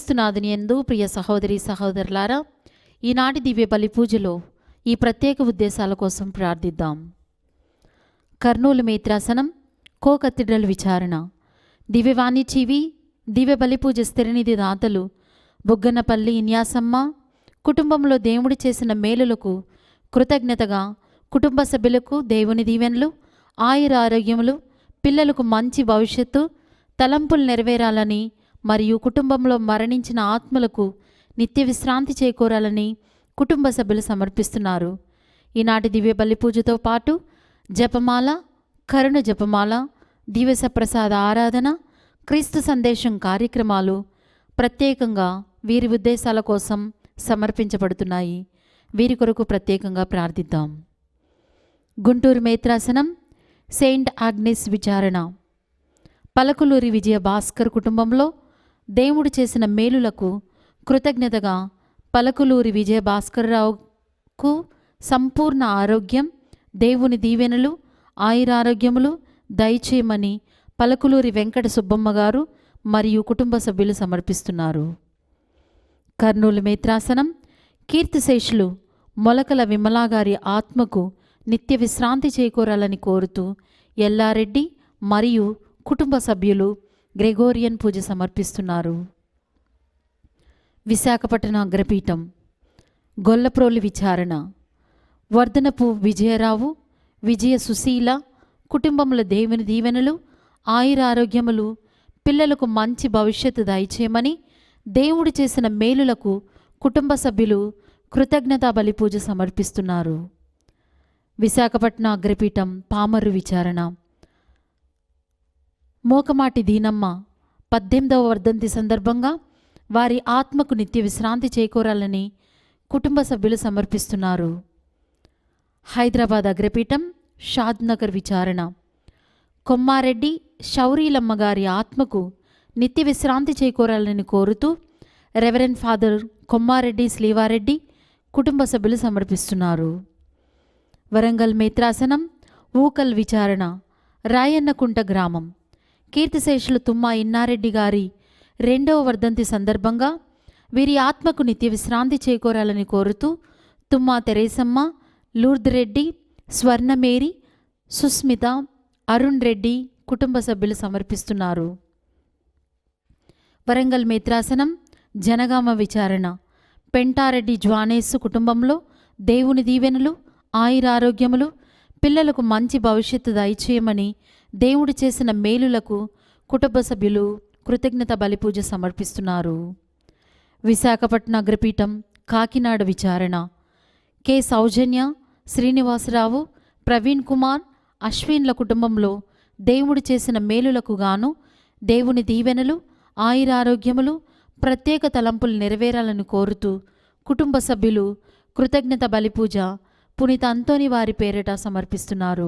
క్రీస్తునాథుని యందు ప్రియ సహోదరి సహోదరులారా, ఈనాటి దివ్య బలి పూజలో ఈ ప్రత్యేక ఉద్దేశాల కోసం ప్రార్థిద్దాం. కర్నూలు మేత్రాసనం కో కథీడ్రల్ విచారణ, దివ్యవాణి టీవీ, దివ్య బలి పూజ స్థిరనిధి దాతలు బుగ్గనపల్లి ఇన్యాసమ్మ, కుటుంబంలో దేవుడు చేసిన మేలులకు కృతజ్ఞతగా కుటుంబ సభ్యులకు దేవుని దీవెనలు, ఆయుర ఆరోగ్యములు, పిల్లలకు మంచి భవిష్యత్తు, తలంపులు నెరవేరాలని మరియు కుటుంబంలో మరణించిన ఆత్మలకు నిత్య విశ్రాంతి చేకూరాలని కుటుంబ సభ్యులు సమర్పిస్తున్నారు. ఈనాటి దివ్య బలి పూజతో పాటు జపమాల, కరుణ జపమాల, దివస ప్రసాద ఆరాధన, క్రీస్తు సందేశం కార్యక్రమాలు ప్రత్యేకంగా వీరి ఉద్దేశాల కోసం సమర్పించబడుతున్నాయి. వీరి కొరకు ప్రత్యేకంగా ప్రార్థిద్దాం. గుంటూరు మేత్రాసనం సెయింట్ ఆగ్నెస్ విచారణ, పలకులూరి విజయ భాస్కర్ కుటుంబంలో దేవుడు చేసిన మేలులకు కృతజ్ఞతగా పలకులూరి విజయ భాస్కర్ రావుకు సంపూర్ణ ఆరోగ్యం, దేవుని దీవెనలు, ఆయురారోగ్యములు దయచేయమని పలకులూరి వెంకట సుబ్బమ్మ గారు మరియు కుటుంబ సభ్యులు సమర్పిస్తున్నారు. కర్నూలు మేత్రాసనం కీర్తిశేషులు మొలకల విమలా గారి ఆత్మకు నిత్య విశ్రాంతి చేకూరాలని కోరుతూ ఎల్లారెడ్డి మరియు కుటుంబ సభ్యులు గ్రెగోరియన్ పూజ సమర్పిస్తున్నారు. విశాఖపట్నం అగ్రపీఠం గొల్లప్రోలి విచారణ, వర్ధనపు విజయరావు, విజయ సుశీల కుటుంబంలో దేవుని దీవెనలు, ఆయురారోగ్యములు, పిల్లలకు మంచి భవిష్యత్తు దయచేయమని దేవుడు చేసిన మేలులకు కుటుంబ సభ్యులు కృతజ్ఞతా బలి పూజ సమర్పిస్తున్నారు. విశాఖపట్నం అగ్రపీఠం పామర్రు విచారణ, మోకమాటి దీనమ్మ 18వ వర్ధంతి సందర్భంగా వారి ఆత్మకు నిత్య విశ్రాంతి చేకూరాలని కుటుంబ సభ్యులు సమర్పిస్తున్నారు. హైదరాబాద్ అగ్రపీఠం షాద్నగర్ విచారణ, కొమ్మారెడ్డి శౌరీలమ్మ గారి ఆత్మకు నిత్య విశ్రాంతి చేకూరాలని కోరుతూ రెవరెండ్ ఫాదర్ కొమ్మారెడ్డి శ్రీవారెడ్డి కుటుంబ సభ్యులు సమర్పిస్తున్నారు. వరంగల్ మేత్రాసనం ఊకల్ విచారణ, రాయన్నకుంట గ్రామం కీర్తిశేషులు తుమ్మ ఇన్నారెడ్డి గారి 2వ వర్ధంతి సందర్భంగా వీరి ఆత్మకు నిత్య విశ్రాంతి చేకూరాలని కోరుతూ తుమ్మ తెరేసమ్మ, లూర్ద్ రెడ్డి, స్వర్ణమేరి, సుస్మిత, అరుణ్ రెడ్డి కుటుంబ సభ్యులు సమర్పిస్తున్నారు. వరంగల్ మేత్రాసనం జనగామ విచారణ, పెంటారెడ్డి జ్వానేసు కుటుంబంలో దేవుని దీవెనలు, ఆయురారోగ్యములు, పిల్లలకు మంచి భవిష్యత్తు దయచేయమని దేవుడు చేసిన మేలులకు కుటుంబ సభ్యులు కృతజ్ఞత బలిపూజ సమర్పిస్తున్నారు. విశాఖపట్నం అగ్రపీఠం కాకినాడ విచారణ, కె సౌజన్య, శ్రీనివాసరావు, ప్రవీణ్ కుమార్, అశ్విన్ల కుటుంబంలో దేవుడు చేసిన మేలులకు గాను దేవుని దీవెనలు, ఆయురారోగ్యములు, ప్రత్యేక తలంపులు నెరవేరాలని కోరుతూ కుటుంబ సభ్యులు కృతజ్ఞత బలిపూజ పునీత అంతోని వారి పేరిట సమర్పిస్తున్నారు.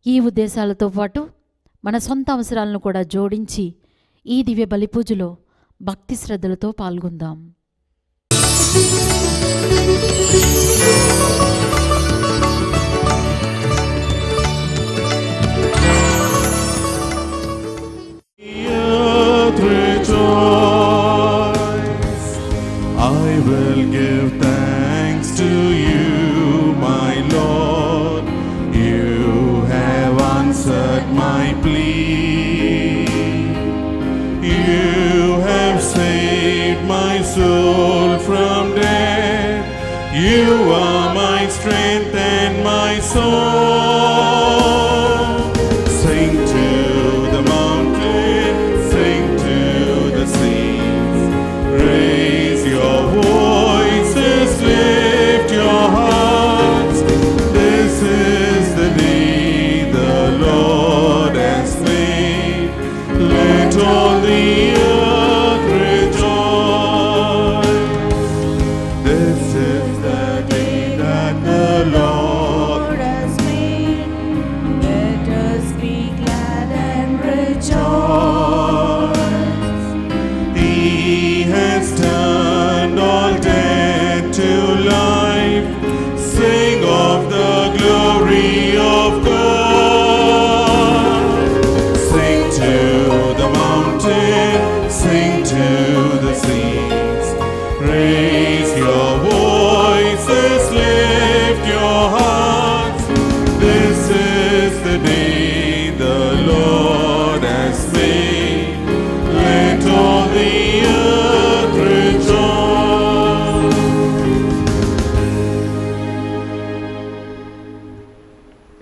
ఈ ఉద్దేశాలతో పాటు మన సొంత అవసరాలను కూడా జోడించి ఈ దివ్య బలి పూజలో భక్తి శ్రద్ధలతో పాల్గొందాం. You are my strength and my song. Sing to the mountain, sing to the seas. Raise your voices, lift your hearts. This is the day the Lord has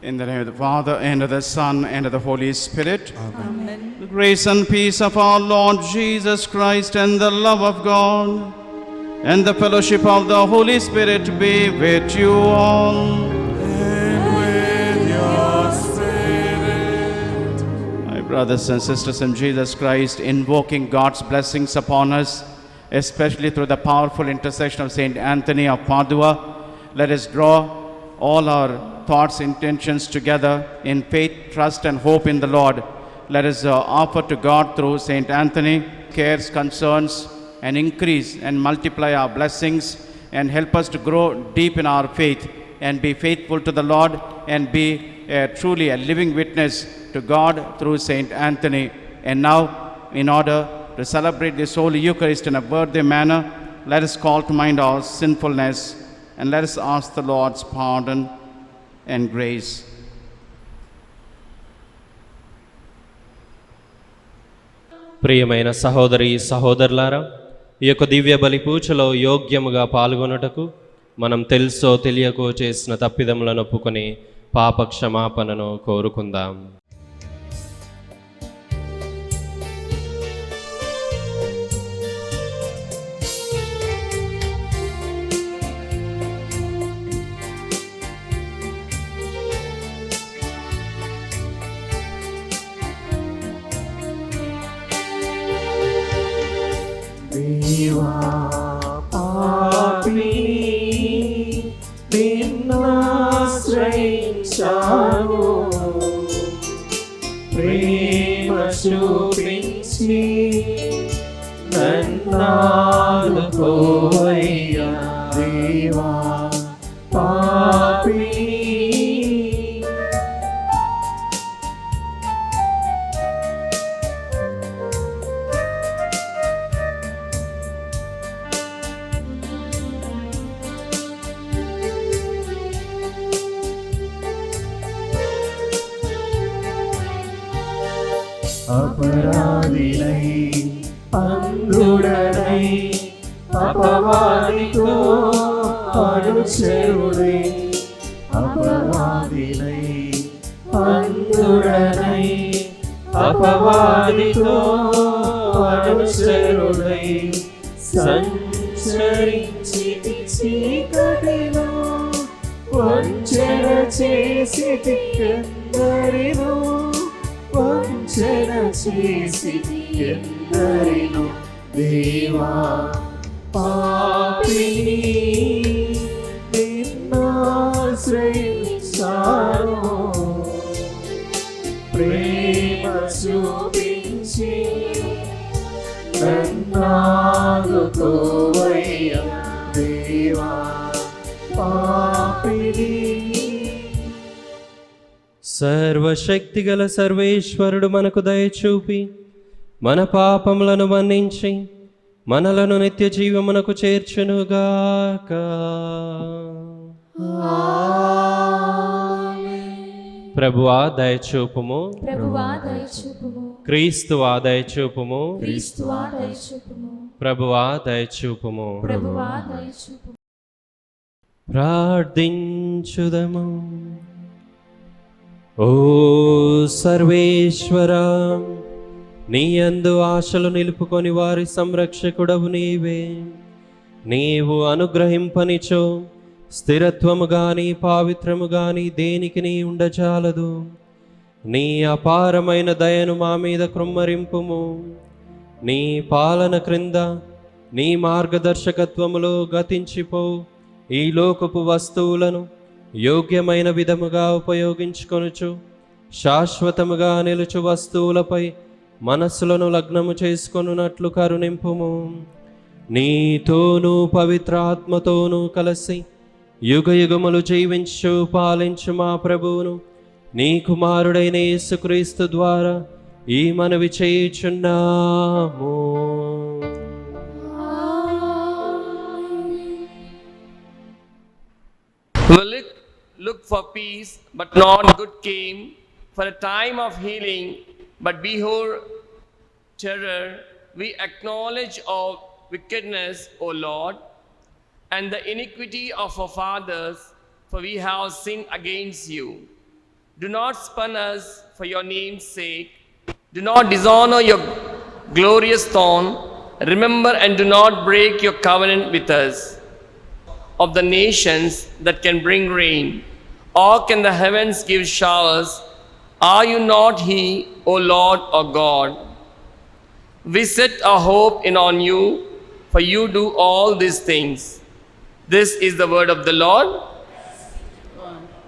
In the name of the Father, and of the Son, and of the Holy Spirit. Amen. The grace and peace of our Lord Jesus Christ, and the love of God, and the fellowship of the Holy Spirit be with you all. And with your spirit. My brothers and sisters in Jesus Christ, invoking God's blessings upon us, especially through the powerful intercession of Saint Anthony of Padua, let us draw all our thoughts, intentions together in faith, trust, and hope in the Lord. Let us offer to God through Saint Anthony cares, concerns, and increase and multiply our blessings, and help us to grow deep in our faith and be faithful to the Lord and be truly a living witness to God through Saint Anthony. And now, in order to celebrate this Holy Eucharist in a worthy manner, let us call to mind our sinfulness, and let us ask the Lord's pardon and grace. ప్రియమైన సహోదరి సహోదరులారా, ఈ యొక్క దివ్య బలి పూజలో యోగ్యముగా పాల్గొనుటకు మనం తెలుసో తెలియకో చేసిన తప్పిదములను ఒప్పుకొని పాప క్షమాపణను కోరుకుందాం. దేవా పాపిని నిన్నాశ్రయించాను, ప్రేమ చూపించి నన్నాదుకోవయ్యా. దేవా పాపిని అపరాధినై అంధుడనై అపవాదితో అనుచరుడై, అపవాదినై అంధుడనై అపవాదితో అనుచరుడై, సంచరించి చీకటిలో వంచన చేసి ఎందరినో, వంచన చేసి ఎందరినో. దేవా పాపిని నిన్నాశ్రయించాను, ప్రేమ చూపించి నన్నాదుకోవయ్యా. దేవా పాపిని. సర్వశక్తిగల సర్వేశ్వరుడు మనకు దయచూపి మన పాపములను మన్నించి మనలను నిత్య జీవమునకు చేర్చునుగాక. ప్రభువా దయచూపుము, ప్రభువా దయచూపుము, క్రీస్తువా దయచూపుము, క్రీస్తువా దయచూపుము, ప్రభువా దయచూపుము. ప్రభువా దయచూపుము. ప్రార్థించుదము. ఓ సర్వేశ్వరా, నీ యందు ఆశలు నిలుపుకొని వారి సంరక్షకుడవు నీవే. నీవు అనుగ్రహింపనిచో స్థిరత్వము గాని పావిత్రము గాని దేనికి నీ ఉండజాలదు. నీ అపారమైన దయను మా మీద కృమ్మరింపుము. నీ పాలన క్రింద నీ మార్గదర్శకత్వములో గతించిపో ఈ లోకపు వస్తువులను యోగ్యమైన విధముగా ఉపయోగించుకొనుచు శాశ్వతముగా నిలుచు వస్తువులపై మనస్సులను లగ్నము చేసుకొనున్నట్లు కరుణింపుము. నీతోనూ పవిత్ర ఆత్మతోనూ కలిసి యుగ యుగములు జీవించు పాలించు మా ప్రభువును నీ కుమారుడైన యేసుక్రీస్తు ద్వారా ఈ మనవి చేయుచున్నాము. Look for peace, but not good came, for a time of healing, but behold terror. We acknowledge our wickedness, O Lord, and the iniquity of our fathers, for we have sinned against you. Do not spurn us for your name's sake. Do not dishonor your glorious thorn. Remember and do not break your covenant with us. Of the nations that can bring rain, or can the heavens give showers, are you not He, O Lord or God? We set our hope on you, for you do all these things. This is the word of the Lord.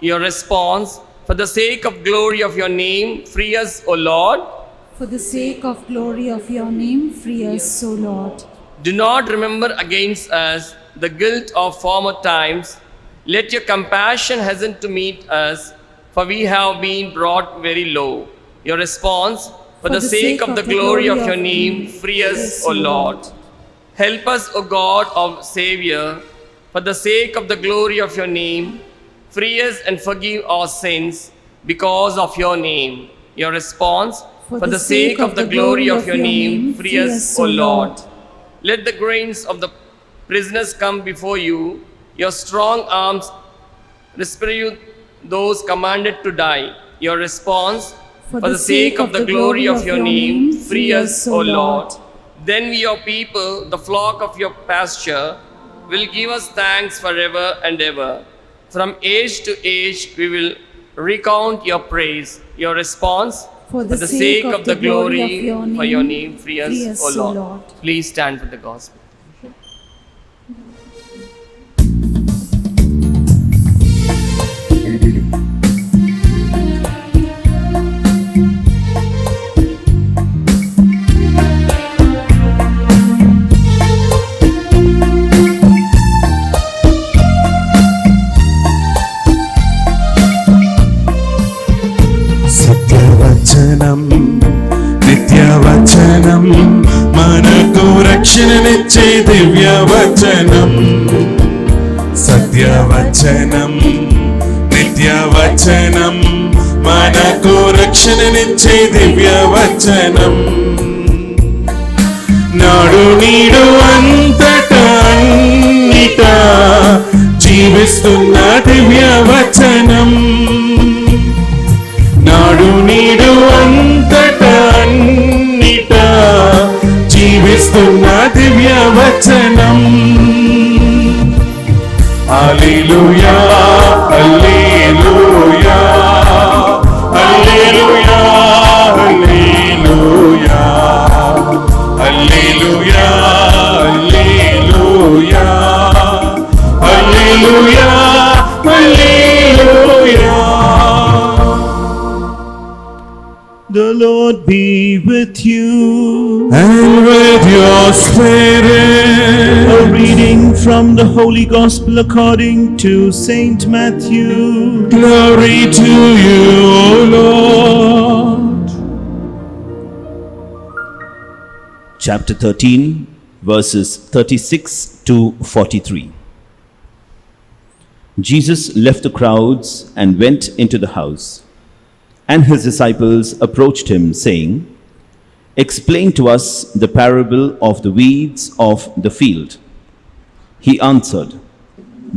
Your response: for the sake of glory of your name, free us, O Lord. For the sake of glory of your name, free us, O Lord. Do not remember against us the guilt of former times. Let your compassion hasten to meet us, for we have been brought very low. Your response: for the sake of the glory of your name, free us, O Lord. Help us, O God of Savior, for the sake of the glory of your name, free us and forgive our sins because of your name. Your response: for the sake of the glory of your name, free us, O Lord. Let the grains of the prisoners come before you. Your strong arms rescue those commanded to die. Your response: for the sake of the glory of your name, free us, O Lord. Then we, your people, the flock of your pasture, will give us thanks forever and ever. From age to age we will recount your praise. Your response: for the sake of the glory for your name, free us, O Lord. Please stand for the gospel. సత్యవచనం నిత్యవచనం మనకు రక్షణనిచ్చే దివ్యవచనం. సత్యవచనం నిత్యవచనం మనకు రక్షణనిచ్చే దివ్యవచనం. నాడు నీడు అంతటా అన్నిటా జీవిస్తున్న దివ్యవచనం. నాడు నీడు అంతటా అన్నిటా జీవిస్తున్న దివ్యవచనం. హల్లెలూయా హల్లెలూయా హల్లెలూయా హల్లెలూయా హల్లెలూయా హల్లెలూయా హల్లెలూయా హల్లెలూయా. The Lord be with you. And with your spirit. A reading from the Holy Gospel according to Saint Matthew. Glory to you, O Lord. Chapter 13, verses 36 to 43. Jesus left the crowds and went into the house. And his disciples approached him, saying, "Explain to us the parable of the weeds of the field." He answered,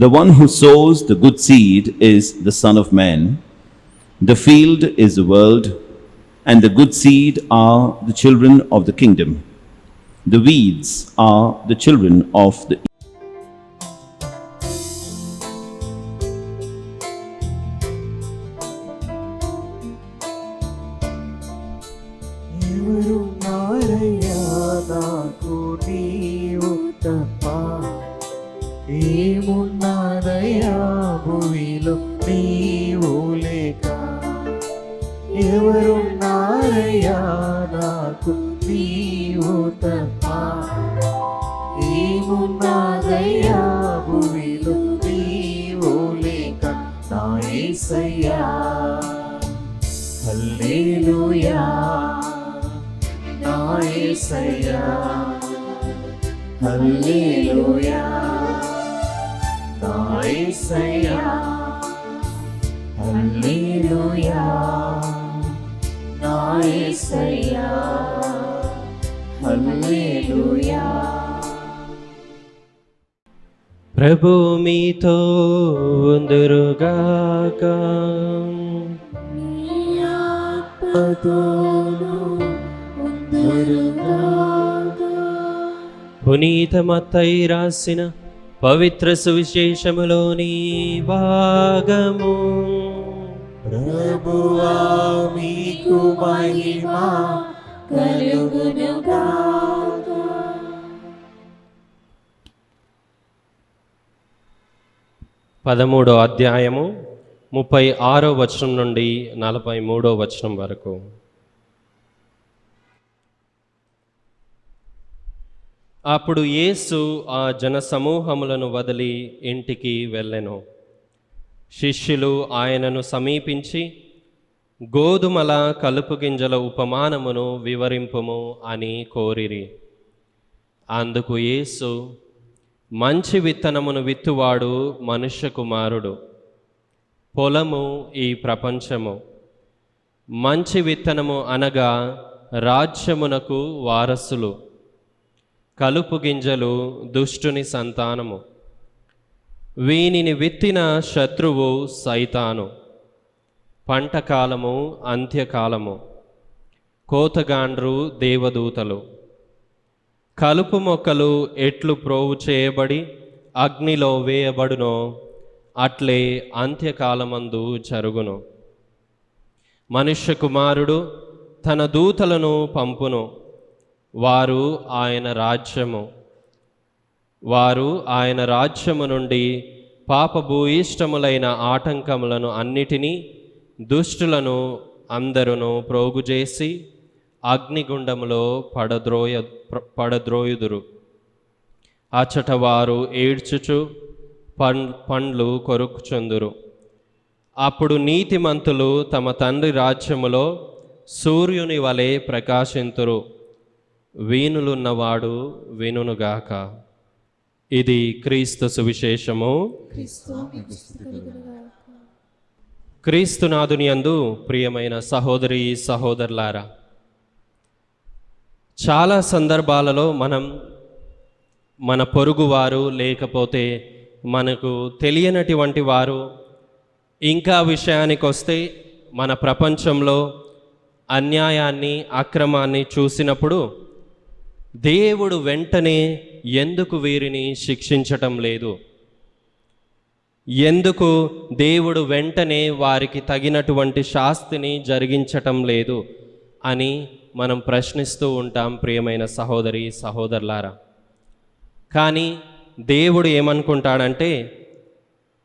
"The one who sows the good seed is the Son of Man. The field is the world, and the good seed are the children of the kingdom. The weeds are the children of the ఎవరున్నారయ్యా నాకు నీవు తప్ప, ఏమున్నదయ్యా భూమిలో నీవు లేక. ఎవరున్నారయ్యా నాకు నీవు తప్ప, ఏమున్నదయ్యా భూమిలో నీవు లేక. నా యేసయ్యా హల్లెలూయా, నా యేసయ్యా హల్లెలూయా, నా యేసయ్యా హల్లెలూయా, నా యేసయ్యా హల్లెలూయా. ప్రభు మీతో ఉందురుగాక. మీ పునీత మత్తయి రాసిన పవిత్ర సువిశేషములోని భాగము. ప్రభువా మీకు మహిమ కలుగునుగాక. 13వ అధ్యాయము 36వ వచనం నుండి 43వ వచనం వరకు. అప్పుడు యేసు ఆ జనసమూహములను వదిలి ఇంటికి వెళ్ళెను. శిష్యులు ఆయనను సమీపించి, గోధుమల కలుపు గింజల ఉపమానమును వివరింపుము అని కోరిరి. అందుకు యేసు, మంచి విత్తనమును విత్తువాడు మనుష్య కుమారుడు, పొలము ఈ ప్రపంచము. మంచి విత్తనము అనగా రాజ్యమునకు వారసులు, కలుపు గింజలు దుష్టుని సంతానము. వీనిని విత్తిన శత్రువు సైతాను. పంటకాలము అంత్యకాలము, కోతగాండ్రు దేవదూతలు. కలుపు మొక్కలు ఎట్లు ప్రోవు చేయబడి అగ్నిలో వేయబడునో అట్లే అంత్యకాలమందు జరుగును. మనుష్య కుమారుడు తన దూతలను పంపును, వారు ఆయన రాజ్యము నుండి పాపభూయిష్టములైన ఆటంకములను అన్నిటినీ దుష్టులను అందరును ప్రోగుచేసి అగ్నిగుండములో పడద్రోయుదురు. అచ్చట వారు ఏడ్చుచు పండ్లు కొరుకుచుందురు. అప్పుడు నీతిమంతులు తమ తండ్రి రాజ్యములో సూర్యుని వలె ప్రకాశింతురు. వీనులున్నవాడు వినుగాక. ఇది క్రీస్తు సువిశేషము. క్రీస్తునాథుని యందు ప్రియమైన సహోదరి సహోదరులారా, చాలా సందర్భాలలో మనం మన పొరుగువారు లేకపోతే మనకు తెలియనటువంటి వారు, ఇంకా విషయానికి వస్తే మన ప్రపంచంలో అన్యాయాన్ని అక్రమాన్ని చూసినప్పుడు దేవుడు వెంటనే ఎందుకు వీరిని శిక్షించటం లేదు, ఎందుకు దేవుడు వెంటనే వారికి తగినటువంటి శాస్తిని జరిగించటం లేదు అని మనం ప్రశ్నిస్తూ ఉంటాం ప్రియమైన సహోదరి సహోదరులారా. కానీ దేవుడు ఏమనుకుంటాడంటే,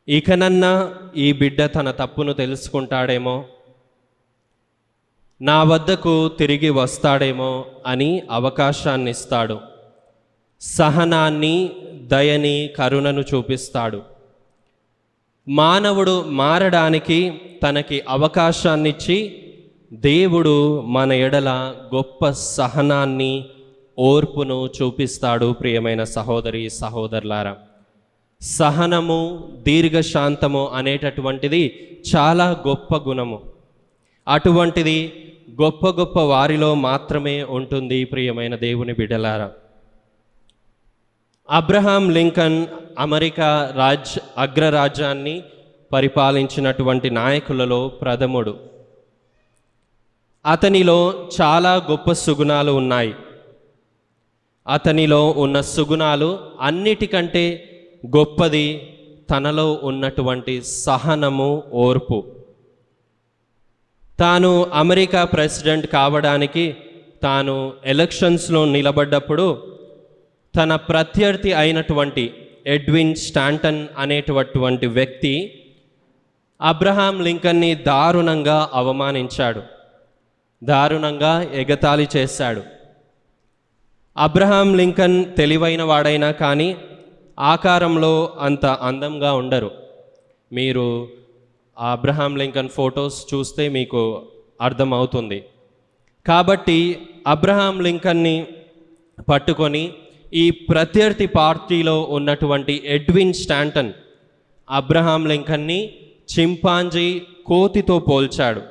ఇకనన్నా ఈ బిడ్డ తన తప్పును తెలుసుకుంటాడేమో, నా వద్దకు తిరిగి వస్తాడేమో అని అవకాశాన్ని ఇస్తాడు. సహనాన్ని, దయని, కరుణను చూపిస్తాడు. మానవుడు మారడానికి తనకి అవకాశాన్నిచ్చి దేవుడు మన ఎడల గొప్ప సహనాన్ని, ఓర్పును చూపిస్తాడు ప్రియమైన సహోదరి సహోదరులారా. సహనము, దీర్ఘశాంతము అనేటటువంటిది చాలా గొప్ప గుణము. అటువంటిది గొప్ప గొప్ప వారిలో మాత్రమే ఉంటుంది ప్రియమైన దేవుని బిడ్డలారా. అబ్రహాం లింకన్ అమెరికా అగ్రరాజ్యాన్ని పరిపాలించినటువంటి నాయకులలో ప్రథముడు. అతనిలో చాలా గొప్ప సుగుణాలు ఉన్నాయి. అతనిలో ఉన్న సుగుణాలు అన్నిటికంటే గొప్పది తనలో ఉన్నటువంటి సహనము, ఓర్పు. తాను అమెరికా ప్రెసిడెంట్ కావడానికి తాను ఎలక్షన్స్లో నిలబడ్డప్పుడు తన ప్రత్యర్థి అయినటువంటి ఎడ్విన్ స్టాంటన్ అనేటటువంటి వ్యక్తి అబ్రహాం లింకన్ని దారుణంగా అవమానించాడు, దారుణంగా ఎగతాళి చేశాడు. అబ్రహాం లింకన్ తెలివైన వాడైనా కానీ ఆకారంలో అంత అందంగా ఉండరు. మీరు అబ్రహాం లింకన్ ఫొటోస్ చూస్తే మీకు అర్థమవుతుంది. కాబట్టి అబ్రహాం లింకన్ని పట్టుకొని ఈ ప్రత్యర్థి పార్టీలో ఉన్నటువంటి ఎడ్విన్ స్టాంటన్ అబ్రహాం లింకన్ని చింపాంజీ, కోతితో పోల్చాడు.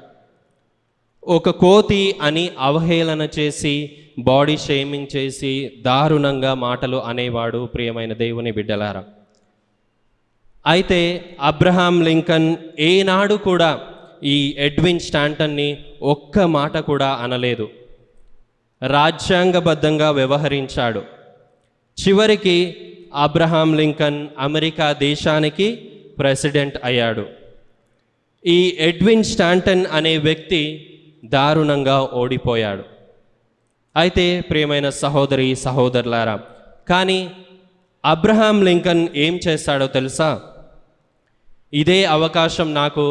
ఒక కోతి అని అవహేళన చేసి, బాడీ షేమింగ్ చేసి, దారుణంగా మాటలు అనేవాడు ప్రియమైన దేవుని బిడ్డలారా. అయితే అబ్రహాం లింకన్ ఏనాడు కూడా ఈ ఎడ్విన్ స్టాంటన్ని ఒక్క మాట కూడా అనలేదు. రాజ్యాంగబద్ధంగా వ్యవహరించాడు. చివరికి అబ్రహాం లింకన్ అమెరికా దేశానికి ప్రెసిడెంట్ అయ్యాడు. ఈ ఎడ్విన్ స్టాంటన్ అనే వ్యక్తి దారుణంగా ఓడిపోయాడు. అయితే ప్రియమైన సహోదరి సహోదరులారా, కానీ అబ్రహాం లింకన్ ఏం చేశాడో తెలుసా? ఇదే అవకాశం నాకు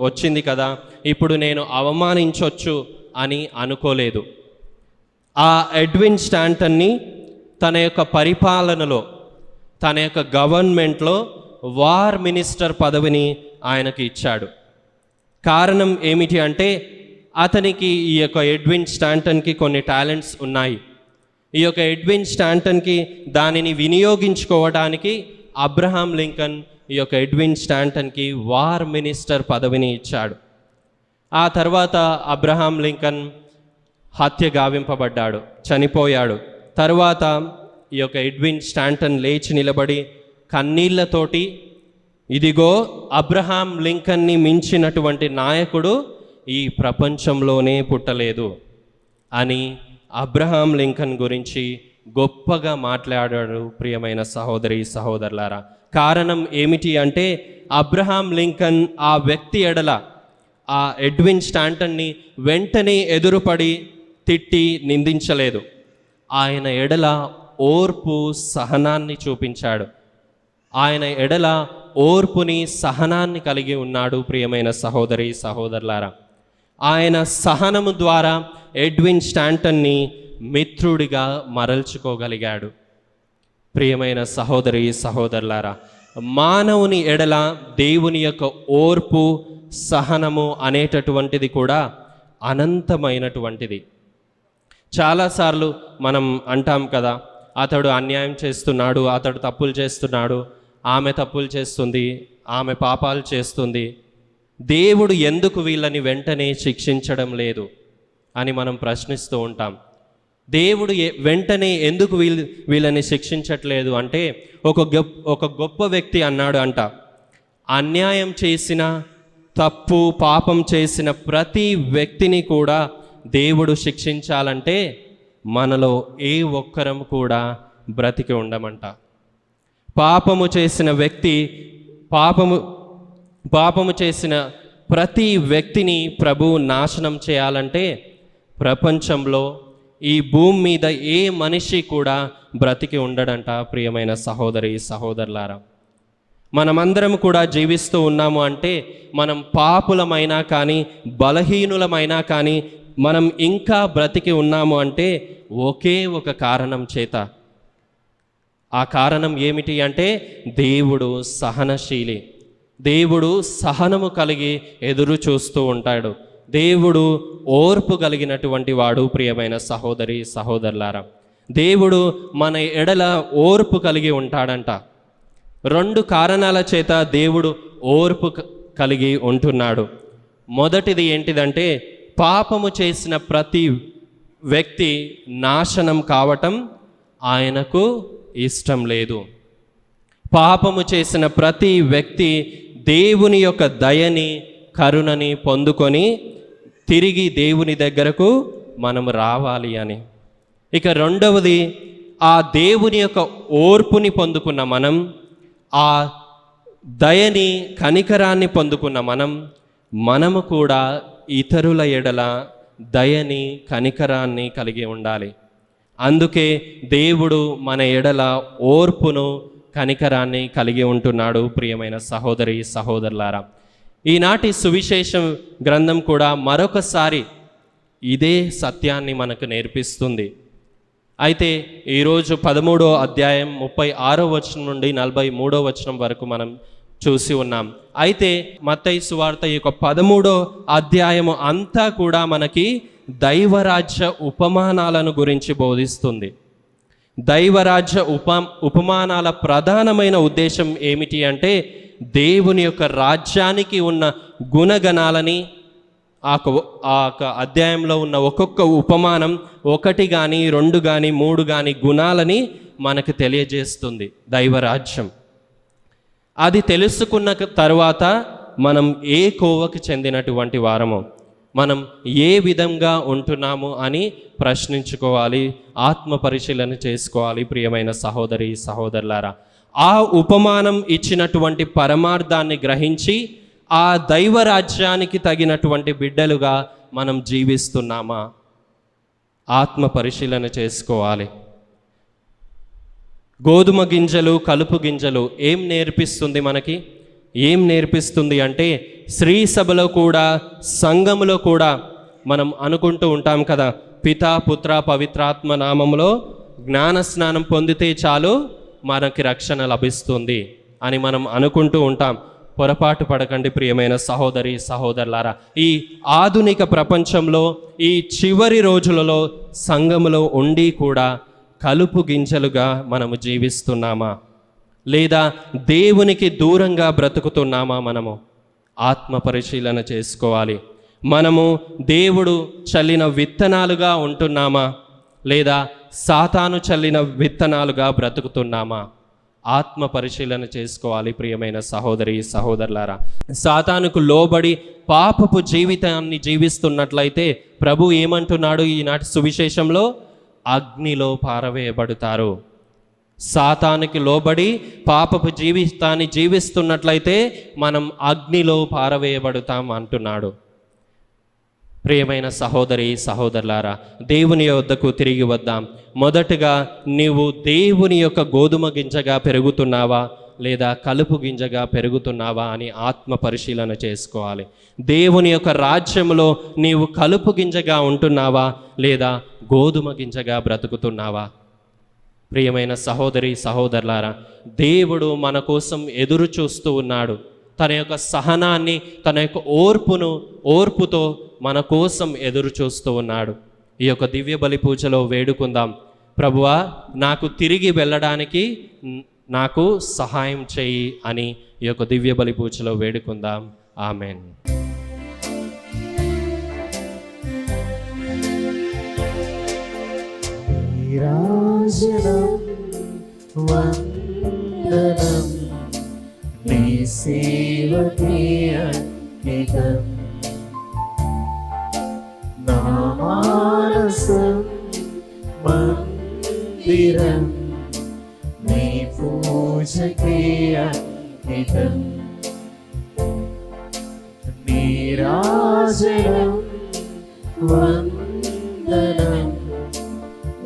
వచ్చింది కదా, ఇప్పుడు నేను అవమానించవచ్చు అని అనుకోలేదు. ఆ ఎడ్విన్ స్టాంటన్ని తన యొక్క పరిపాలనలో, తన యొక్క గవర్నమెంట్లో వార్ మినిస్టర్ పదవిని ఆయనకి ఇచ్చాడు. కారణం ఏమిటి అంటే, అతనికి ఈ యొక్క ఎడ్విన్ స్టాంటన్కి కొన్ని టాలెంట్స్ ఉన్నాయి. ఈ యొక్క ఎడ్విన్ స్టాంటన్కి దానిని వినియోగించుకోవడానికి అబ్రహాం లింకన్ ఈ యొక్క ఎడ్విన్ స్టాంటన్కి వార్ మినిస్టర్ పదవిని ఇచ్చాడు. ఆ తర్వాత అబ్రహాం లింకన్ హత్య గావింపబడ్డాడు, చనిపోయాడు. తర్వాత ఈ యొక్క ఎడ్విన్ స్టాంటన్ లేచి నిలబడి కన్నీళ్లతోటి, ఇదిగో అబ్రహాం లింకన్ని మించినటువంటి నాయకుడు ఈ ప్రపంచంలోనే పుట్టలేదు అని అబ్రహాం లింకన్ గురించి గొప్పగా మాట్లాడాడు. ప్రియమైన సహోదరి సహోదరులారా, కారణం ఏమిటి అంటే, అబ్రహాం లింకన్ ఆ వ్యక్తి ఎడల, ఆ ఎడ్విన్ స్టాంటన్ని వెంటనే ఎదురుపడి తిట్టి నిందించలేదు. ఆయన ఎడల ఓర్పు సహనాన్ని చూపించాడు. ఆయన ఎడల ఓర్పుని సహనాన్ని కలిగి ఉన్నాడు. ప్రియమైన సహోదరి సహోదరులారా, ఆయన సహనము ద్వారా ఎడ్విన్ స్టాంటన్ని మిత్రుడిగా మరల్చుకోగలిగాడు. ప్రియమైన సహోదరి సహోదరులారా, మానవుని ఎడల దేవుని యొక్క ఓర్పు సహనము అనేటటువంటిది కూడా అనంతమైనటువంటిది. చాలాసార్లు మనం అంటాం కదా, అతడు అన్యాయం చేస్తున్నాడు, అతడు తప్పులు చేస్తున్నాడు, ఆమె తప్పులు చేస్తుంది, ఆమె పాపాలు చేస్తుంది, దేవుడు ఎందుకు వీళ్ళని వెంటనే శిక్షించడం లేదు అని మనం ప్రశ్నిస్తూ ఉంటాం. దేవుడు వెంటనే ఎందుకు వీళ్ళని శిక్షించట్లేదు అంటే, ఒక గొప్ప వ్యక్తి అన్నాడు అంట, అన్యాయం చేసిన, తప్పు పాపం చేసిన ప్రతి వ్యక్తిని కూడా దేవుడు శిక్షించాలంటే మనలో ఏ ఒక్కరం కూడా బ్రతికి ఉండమంట. పాపము చేసిన వ్యక్తి, పాపము చేసిన ప్రతి వ్యక్తిని ప్రభువు నాశనం చేయాలంటే ప్రపంచంలో ఈ భూమి మీద ఏ మనిషి కూడా బ్రతికి ఉండడంట. ప్రియమైన సహోదరి సహోదరులారా, మనమందరం కూడా జీవిస్తూ ఉన్నాము అంటే, మనం పాపులమైనా కానీ బలహీనులమైనా కానీ మనం ఇంకా బ్రతికి ఉన్నాము అంటే ఒకే ఒక కారణం చేత. ఆ కారణం ఏమిటి అంటే, దేవుడు సహనశీలి, దేవుడు సహనము కలిగి ఎదురు చూస్తూ ఉంటాడు, దేవుడు ఓర్పు కలిగినటువంటి వాడు. ప్రియమైన సహోదరి సహోదరులారా, దేవుడు మన ఎడల ఓర్పు కలిగి ఉంటాడంట. 2 కారణాల చేత దేవుడు ఓర్పు కలిగి ఉంటున్నాడు. మొదటిది ఏంటిదంటే, పాపము చేసిన ప్రతి వ్యక్తి నాశనం కావటం ఆయనకు ఇష్టం లేదు. పాపము చేసిన ప్రతి వ్యక్తి దేవుని యొక్క దయని, కరుణని పొందుకొని తిరిగి దేవుని దగ్గరకు మనము రావాలి అని. ఇక రెండవది, ఆ దేవుని యొక్క ఓర్పుని పొందుకున్న మనం, ఆ దయని కనికరాన్ని పొందుకున్న మనము కూడా ఇతరుల ఎడల దయని కనికరాన్ని కలిగి ఉండాలి. అందుకే దేవుడు మన ఎడల ఓర్పును కనికరాన్ని కలిగి ఉంటున్నాడు. ప్రియమైన సహోదరి సహోదరులారా, ఈనాటి సువిశేషం గ్రంథం కూడా మరొకసారి ఇదే సత్యాన్ని మనకు నేర్పిస్తుంది. అయితే ఈరోజు 13వ అధ్యాయం 36వ వచనం నుండి 43వ వచనం వరకు మనం చూసి ఉన్నాం. అయితే మత్తయి సువార్త ఈ యొక్క 13వ అధ్యాయము అంతా కూడా మనకి దైవరాజ్య ఉపమానాలను గురించి బోధిస్తుంది. దైవరాజ్య ఉపమానాల ప్రధానమైన ఉద్దేశం ఏమిటి అంటే, దేవుని యొక్క రాజ్యానికి ఉన్న గుణగణాలని ఆ అధ్యాయంలో ఉన్న ఒక్కొక్క ఉపమానం 1 కానీ 2 కానీ 3 కానీ గుణాలని మనకు తెలియజేస్తుంది దైవరాజ్యం. అది తెలుసుకున్న తర్వాత మనం ఏ కోవకు చెందినటువంటి వారమో, మనం ఏ విధంగా ఉంటున్నాము అని ప్రశ్నించుకోవాలి, ఆత్మ పరిశీలన చేసుకోవాలి. ప్రియమైన సహోదరి సహోదరులారా, ఆ ఉపమానం ఇచ్చినటువంటి పరమార్థాన్ని గ్రహించి ఆ దైవరాజ్యానికి తగినటువంటి బిడ్డలుగా మనం జీవిస్తున్నామా, ఆత్మ పరిశీలన చేసుకోవాలి. గోధుమ గింజలు, కలుపు గింజలు ఏం నేర్పిస్తుంది మనకి? ఏం నేర్పిస్తుంది అంటే, శ్రీ సభలో కూడా, సంఘములో కూడా మనం అనుకుంటూ ఉంటాం కదా, పితా పుత్ర పవిత్రాత్మ నామములో జ్ఞాన స్నానం పొందితే చాలు మనకి రక్షణ లభిస్తుంది అని మనం అనుకుంటూ ఉంటాం. పొరపాటు పడకండి ప్రియమైన సహోదరి సహోదరులారా. ఈ ఆధునిక ప్రపంచంలో, ఈ చివరి రోజులలో సంఘములో ఉండి కూడా కలుపు గింజలుగా మనము జీవిస్తున్నామా, లేదా దేవునికి దూరంగా బ్రతుకుతున్నామా? మనము ఆత్మ పరిశీలన చేసుకోవాలి. మనము దేవుడు చల్లిన విత్తనాలుగా ఉంటున్నామా, లేదా సాతాను చల్లిన విత్తనాలుగా బ్రతుకుతున్నామా? ఆత్మ పరిశీలన చేసుకోవాలి ప్రియమైన సహోదరి సహోదరులారా. సాతానుకు లోబడి పాపపు జీవితాన్ని జీవిస్తున్నట్లయితే ప్రభు ఏమంటున్నాడు ఈనాటి సువిశేషంలో? అగ్నిలో పారవేయబడతారు. సాతానుకి లోబడి పాపపు జీవితాన్ని జీవిస్తున్నట్లయితే మనం అగ్నిలో పారవేయబడతాం అంటున్నాడు. ప్రియమైన సహోదరి సహోదరులారా, దేవుని యొద్దకు తిరిగి వద్దాం. మొదటగా నీవు దేవుని యొక్క గోధుమ గింజగా పెరుగుతున్నావా, లేదా కలుపు గింజగా పెరుగుతున్నావా అని ఆత్మ పరిశీలన చేసుకోవాలి. దేవుని యొక్క రాజ్యంలో నీవు కలుపు గింజగా ఉంటున్నావా, లేదా గోధుమ గింజగా బ్రతుకుతున్నావా? ప్రియమైన సహోదరి సహోదరులారా, దేవుడు మన కోసం ఎదురు చూస్తూ ఉన్నాడు. తన యొక్క సహనాన్ని, తన యొక్క ఓర్పుతో మన కోసం ఎదురు చూస్తూ ఉన్నాడు. ఈ యొక్క దివ్య బలి పూజలో వేడుకుందాం, ప్రభువా నాకు తిరిగి వెళ్ళడానికి నాకు సహాయం చేయి అని ఈ యొక్క దివ్య బలి పూజలో వేడుకుందాం. ఆమెన్. నీరాజనం వందనం నీ సేవకే అంకితం నా మానసం మందిరం నీ పూజకే అంకితం నీరాజనం వందనం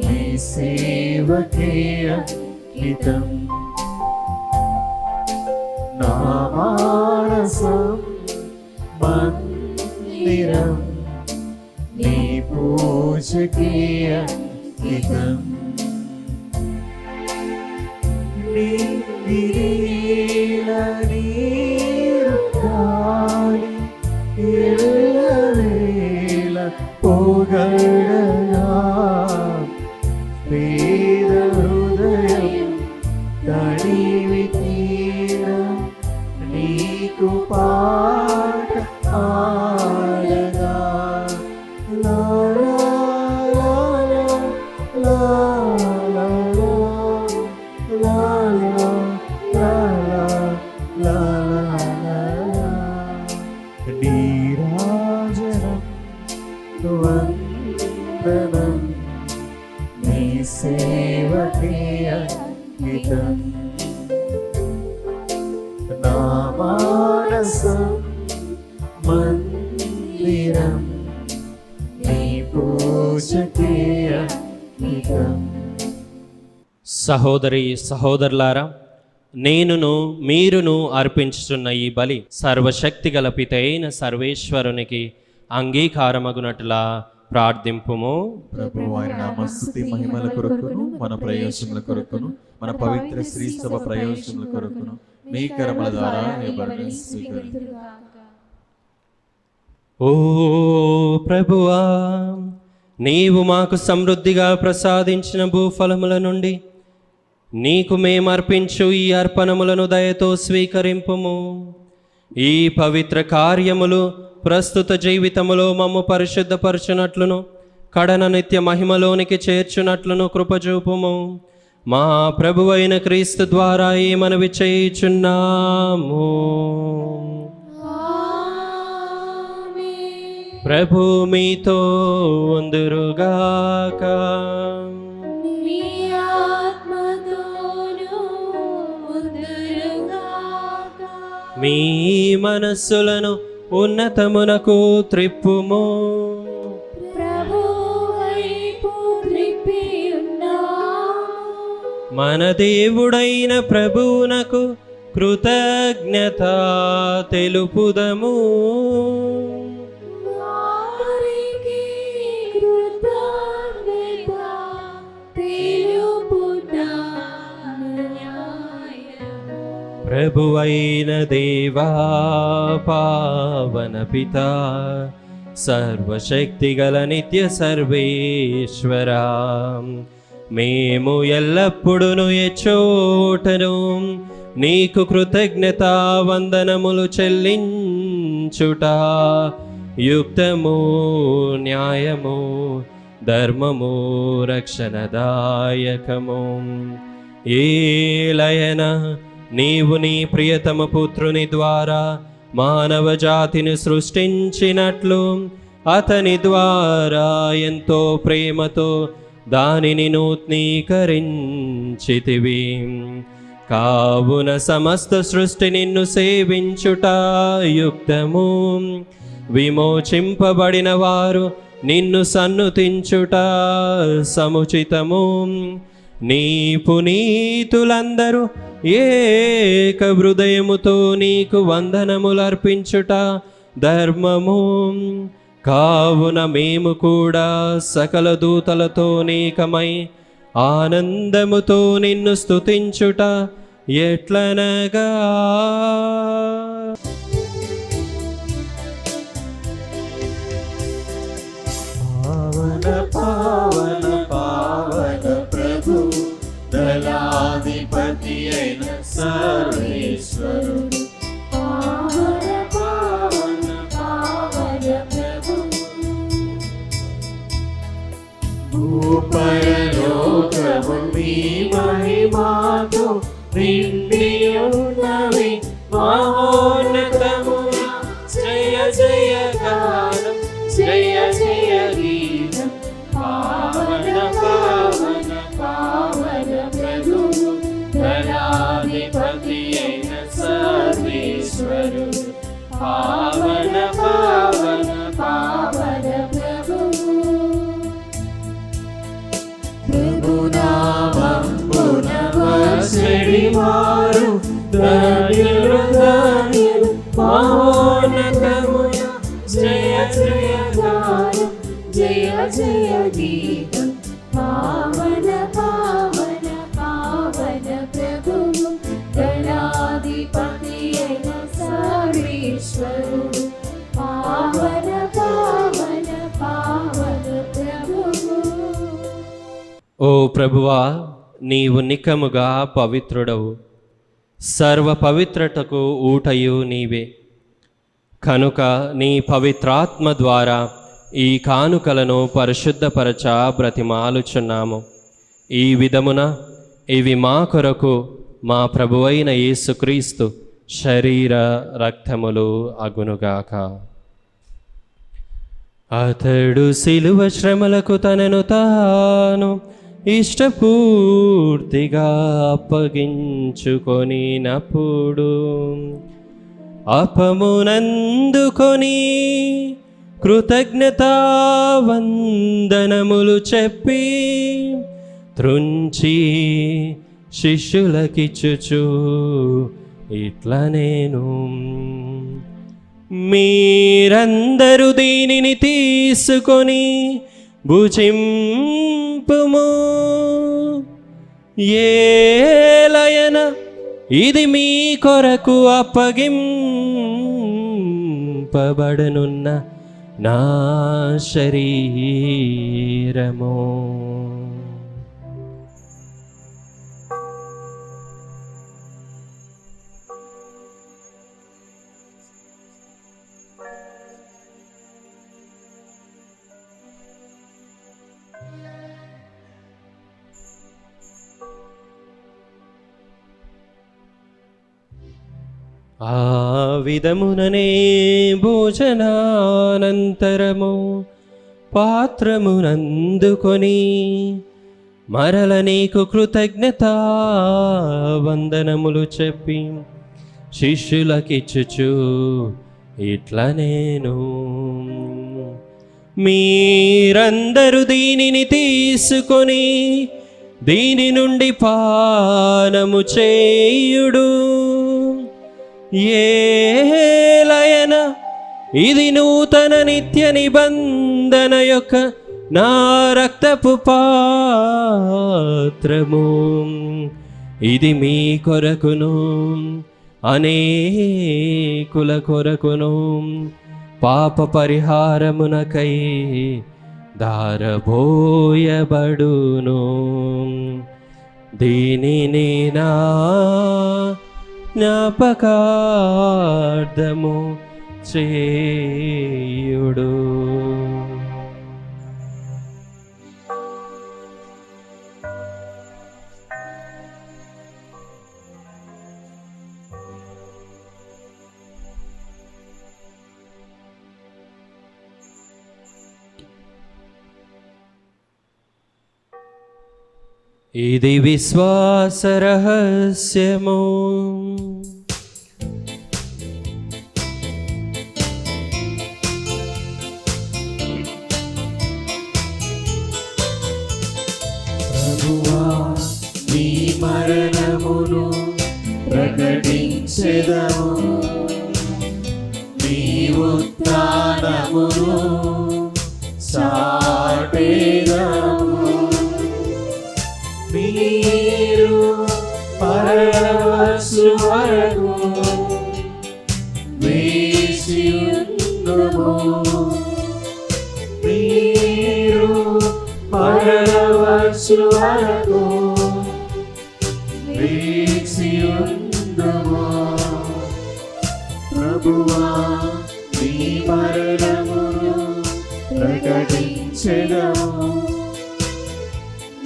నీ సేవకే అంకితం నా మానసం మందిరం నీ పూజకే అంకితం నీ గిరీల నీరు కాలి ఎల్లవేళ పొగడగా పేద హృదయం తడివి తీరం నీకు పాట ఆడగా లా లా లా లా లా లా లా లా నీరాజనం వందనం నీ సేవకే అంకితం నా మానసం మందిరం నీ పూజకే అంకితం. సహోదరి సహోదరులారా, నేనును మీరును అర్పించుచున్న ఈ బలి సర్వశక్తి గల పితైన సర్వేశ్వరునికి అంగీకారమగునట్లా ప్రార్థింపుము. ప్రభు ఆయన నామస్తుతి మహిమల కొరకును మన ప్రయోజనముల కొరకును మన పవిత్ర శ్రీ సభ ప్రయోజనముల కొరకును మీ కర్మల ద్వారా ఇవ్వబడిన స్వీకరించు. ఓ ప్రభువా, నీవు మాకు సమృద్ధిగా ప్రసాదించిన భూఫలముల నుండి నీకు మేమర్పించు ఈ అర్పణములను దయతో స్వీకరింపుము. ఈ పవిత్ర కార్యములు ప్రస్తుత జీవితములో మమ్ము పరిశుద్ధపరచునట్లును కడన నిత్య మహిమలోనికి చేర్చునట్లును కృపచూపుము. మా ప్రభువైన క్రీస్తు ద్వారా ఈ మనవి చేయుచున్నాము. ప్రభు మీతో ఉందురుగాక. నీ ఆత్మతోనూ ఉందురుగాక. మీ మనస్సులను ఉన్నతమునకు త్రిప్పుము. ప్రభు వైపు త్రిప్పి ఉన్నాము. మన దేవుడైన ప్రభువునకు కృతజ్ఞత తెలుపుదము. వారికి కృతజ్ఞత తెలుపుట న్యాయము. ప్రభువైన దేవా, పావన పితా, సర్వశక్తిగల నిత్య సర్వేశ్వరా, మేము ఎల్లప్పుడూ ఎచ్చోటను నీకు కృతజ్ఞత వందనములు చెల్లించుట యుక్తము, న్యాయము, ధర్మము, రక్షణదాయకము. ఏలయన నీవు నీ ప్రియతమ పుత్రుని ద్వారా మానవ జాతిని సృష్టించినట్లు అతని ద్వారా ఎంతో ప్రేమతో దానిని నూతనీకరించితివి. కావున సమస్త సృష్టి నిన్ను సేవించుట యుక్తము. విమోచింపబడిన వారు నిన్ను సన్నుతించుట సముచితము. నీ పునీతులందరూ ఏక హృదయముతో నీకు వందనములర్పించుట ధర్మము. కావున మేము కూడా సకల దూతలతో నీకమై ఆనందముతో నిన్ను స్తుతించుట ఎట్లనగా, పావన పావన పావన ప్రభు, దళాధిపతి అయిన సర్వేశ్వరుడు. పావన పావన పావన ప్రభు, భూపరలోకము మీ మహిమాతో నిండి ఉన్నవి. మహోన్నతమున జయ జయ గానం, జయ జయ గీతం. పావన పావన పావన ప్రభు, దళాధిపతి అయిన సర్వేశ్వరుడు. పావన పావన పావన ప్రభు, ప్రభునామంబున వసడి వారు ధన్యులు ధన్యులు. మహోన్నతమున జయ జయ గానం, జయ జయ గీతం. పావన పావన పావన ప్రభు, దళాధిపతి అయిన సర్వేశ్వరుడు. పావన పావన పావన ప్రభు. ఓ ప్రభువా, నీవు నికముగా పవిత్రుడవు, సర్వ పవిత్రతకు ఊటయు నీవే. కనుక నీ పవిత్రాత్మ ద్వారా ఈ కానుకలను పరిశుద్ధపరచ బ్రతిమాలుచున్నాము. ఈ విధమున ఇవి మా కొరకు మా ప్రభువైన యేసుక్రీస్తు శరీర రక్తములు అగునుగాక. అతడు శిలువ శ్రమలకు తనను తాను ఇష్టపూర్తిగా అప్పగించుకొనినప్పుడు అపమునందుకొని కృతజ్ఞతా వందనములు చెప్పి త్రుంచి శిష్యులకిచ్చుచు ఇట్లా నేను, మీరందరూ దీనిని తీసుకొని భుజింపుము. ఏలయన ఇది మీ కొరకు అప్పగింపబడనున్న నా శరీరము. ఆ విధముననే భోజనానంతరము పాత్రమునందుకొని మరల నీకు కృతజ్ఞతా వందనములు చెప్పి శిష్యులకిచ్చుచు ఇట్లా నేను మీరందరూ దీనిని తీసుకొని దీని నుండి పానము చేయుడు. ఏలయన ఇది నూతన నిత్య నిబంధన యొక్క నా రక్తపు పాత్రము. ఇది మీ కొరకును అనేకుల కొరకును పాప పరిహారమునకై దారబోయబడును. దీనిని నా జ్ఞాపకార్థము చేయుడు. ఇది విశ్వాస రహస్యము. ప్రభువా నీ మరణమును ప్రకటించెదము, నీ ఉత్థానమును చాటెదము. మీరు పరవచ్చు వరకు వేచియుందుము, మీరు పరవచ్చు వరకు వేచియుందుము. ప్రభువా నీ మరణమును ప్రకటించెదము,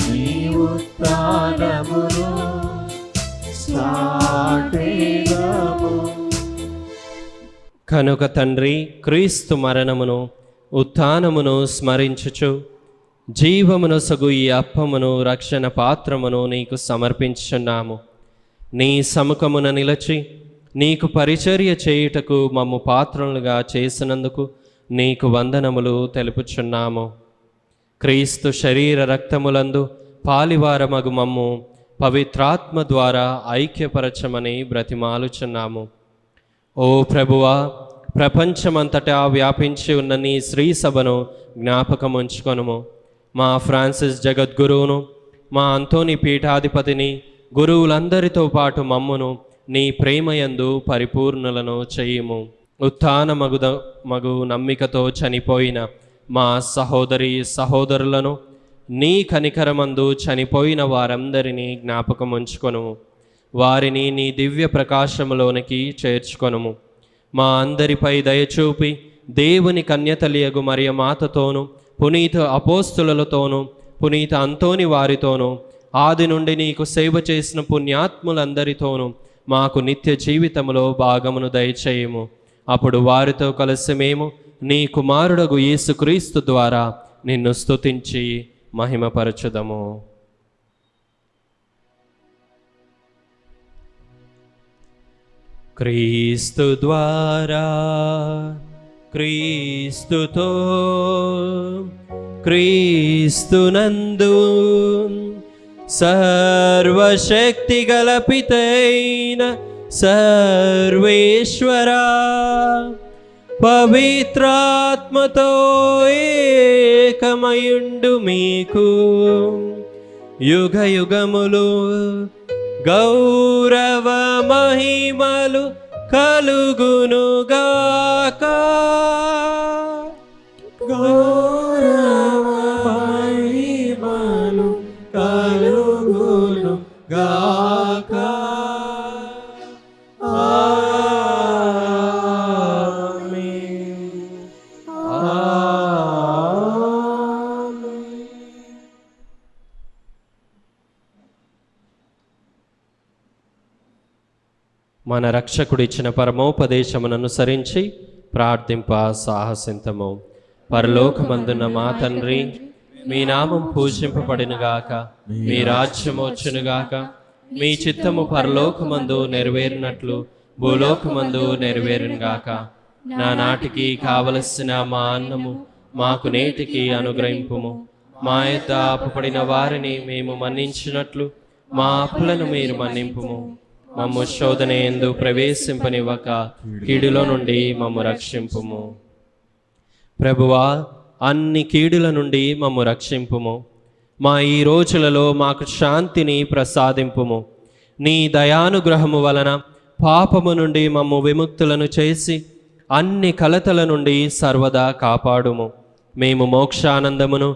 నీ ఉత్థానమును చాటెదము. కనుక తండ్రి, క్రీస్తు మరణమును ఉత్థానమును స్మరించుచు జీవమునొసగు ఈ అప్పమును రక్షణ పాత్రమును నీకు సమర్పించుచున్నాము. నీ సముఖమున నిలచి నీకు పరిచర్య చేయుటకు మమ్ము పాత్రలుగా చేసినందుకు నీకు వందనములు తెలుపుచున్నాము. క్రీస్తు శరీర రక్తములందు పాలివారమగు మమ్ము పవిత్రాత్మ ద్వారా ఐక్యపరచమని బ్రతిమాలుచున్నాము. ఓ ప్రభువా, ప్రపంచమంతటా వ్యాపించి ఉన్న నీ శ్రీ సభను జ్ఞాపకముంచుకొనుము. మా ఫ్రాన్సిస్ జగద్గురువును, మా అంతోని పీఠాధిపతిని, గురువులందరితో పాటు మమ్మును నీ ప్రేమయందు పరిపూర్ణులను చేయుము. ఉత్థాన మగు నమ్మికతో చనిపోయిన మా సహోదరి సహోదరులను, నీ కనికరమందు చనిపోయిన వారందరినీ జ్ఞాపకముంచుకొనుము. వారిని నీ దివ్య ప్రకాశములోనికి చేర్చుకొనుము. మా అందరిపై దయచూపి దేవుని కన్యతలియగు మరియ మాతతోను, పునీత అపోస్తులతోనూ, పునీత అంతోని వారితోనూ, ఆది నుండి నీకు సేవ చేసిన పుణ్యాత్ములందరితోనూ మాకు నిత్య జీవితములో భాగమును దయచేయము. అప్పుడు వారితో కలిసి మేము నీ కుమారుడగు యేసుక్రీస్తు ద్వారా నిన్ను స్తుతించి మహిమపరచుదము. క్రీస్తు ద్వారా, క్రీస్తుతో, క్రీస్తునందు సర్వశక్తి గల పితైన సర్వేశ్వరా, పవిత్రాత్మతో ఏకమయుండు మీకు యుగ యుగములు గౌరవ మహిమలు కలుగునుగాక. గౌరవ మహిమలు కలుగునుగాక. మన రక్షకుడిచ్చిన పరమోపదేశమును అనుసరించి ప్రార్థింప సాహసింతము. పరలోకమందున్న మా తండ్రి, మీ నామం పూజింపబడినగాక, మీ రాజ్యం వచ్చునుగాక, మీ చిత్తము పరలోకమందు నెరవేరినట్లు భూలోకమందు నెరవేరునుగాక. నా నాటికి కావలసిన మా అన్నము మాకు నేటికి అనుగ్రహింపుము. మా యొద్ద అప్పుపడిన వారిని మేము మన్నించినట్లు మా అప్పులను మీరు మన్నింపుము. మమ్ము శోధన యందు ప్రవేశింపనివ్వక కీడులో నుండి మమ్ము రక్షింపుము. ప్రభువా, అన్ని కీడుల నుండి మమ్ము రక్షింపుము. మా ఈ రోజులలో మాకు శాంతిని ప్రసాదింపుము. నీ దయానుగ్రహము వలన పాపము నుండి మమ్ము విముక్తులను చేసి అన్ని కలతల నుండి సర్వదా కాపాడుము. మేము మోక్షానందమును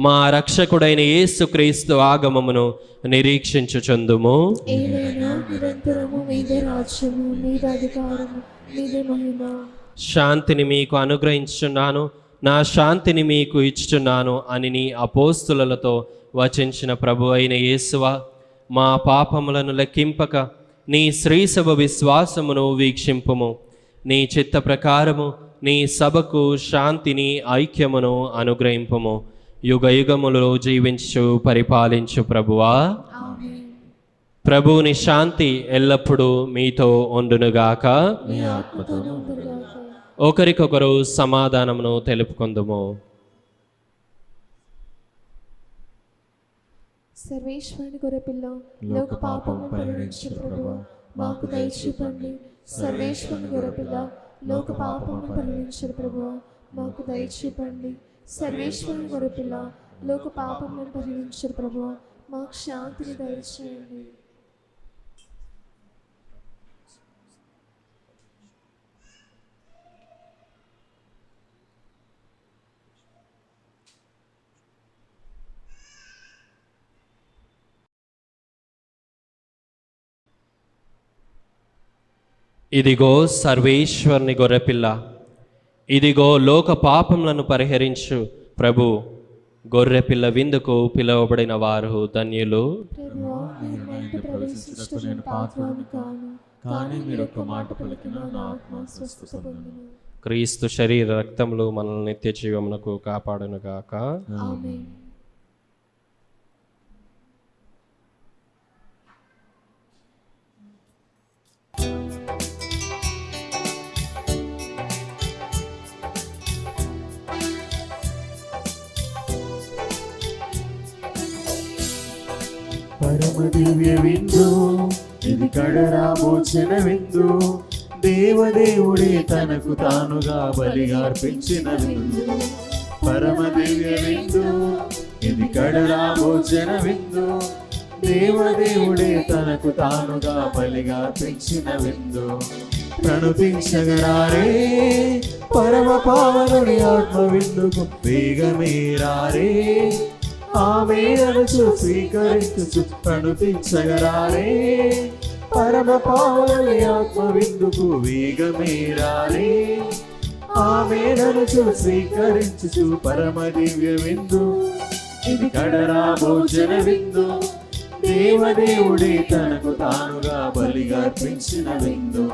మా రక్షకుడైన యేసుక్రీస్తు ఆగమమును నిరీక్షించుచుందుము. ఏలైనా నిరంతరము మీదే రాజ్యము, మీదే అధికారము, మీదే మహిమ. శాంతిని మీకు అనుగ్రహించుచున్నాను, నా శాంతిని మీకు ఇచ్చుచున్నాను అని నీ అపోస్తులతో వచించిన ప్రభు అయిన యేసువా, మా పాపములను లెక్కింపక నీ శ్రీసభ విశ్వాసమును వీక్షింపుము. నీ చిత్త ప్రకారము నీ సభకు శాంతిని ఐక్యమును అనుగ్రహింపుము. యుగ యుగములో జీవించు పరిపాలించు ప్రభువా. ప్రభువుని శాంతి ఎల్లప్పుడూ మీతో ఉండునుగాక. ఒకరికొకరు సమాధానమును తెలుపుకుందుము. సర్వేశ్వరుని గొర్రెపిల్ల, లోక పాపములను పరిహరించు ప్రభువా, మాకు దయచూపండి. సర్వేశ్వరుని గొర్రెపిల్ల, లోక పాపములను పరిహరించు ప్రభువా, మాకు దయచూపండి. సర్వేశ్వరుని గొర్రెపిల్ల, లోక పాపములను పరిహరించు ప్రభువా, మాకు శాంతిని దయచేయండి. ఇదిగో సర్వేశ్వరుని గొర్రెపిల్ల, ఇదిగో లోక పాపములను పరిహరించు ప్రభు. గొర్రెపిల్ల విందుకు పిలువబడిన వారు ధన్యులు. ప్రభువా, మీరు మా ఇంట ప్రవేశించుటకు నేను పాత్రుడను కాను, కానీ మీరు ఒక్క మాట పలికిన నా ఆత్మ స్వస్థత పొందును. క్రీస్తు శరీర రక్తములు మనల్ని నిత్య జీవమునకు కాపాడునుగాక. ఆమేన్. పరమ దివ్య విందు ఇది కడరామోచన విందు, దేవదేవుడే తనకు తానుగా బలిగా అర్పించిన విందు. పరమ దివ్య విందు ఇది కడరామోచన విందు, దేవదేవుడే తనకు తానుగా బలిగా అర్పించిన విందు. ప్రణుతించగరారే పరమ పావనుడి ఆత్మ విందుకు వేగమేరారే, ఆమెను స్వీకరించు ప్రణుతించగరారే పరమ పావని ఆత్మ విందుకు వేగమేరారే, ఆమెను స్వీకరించు పరమ దివ్య విందు ఇది కడరా భోజన విందు, దేవదేవుడే తనకు తానుగా బలిగా అర్పించిన విందు.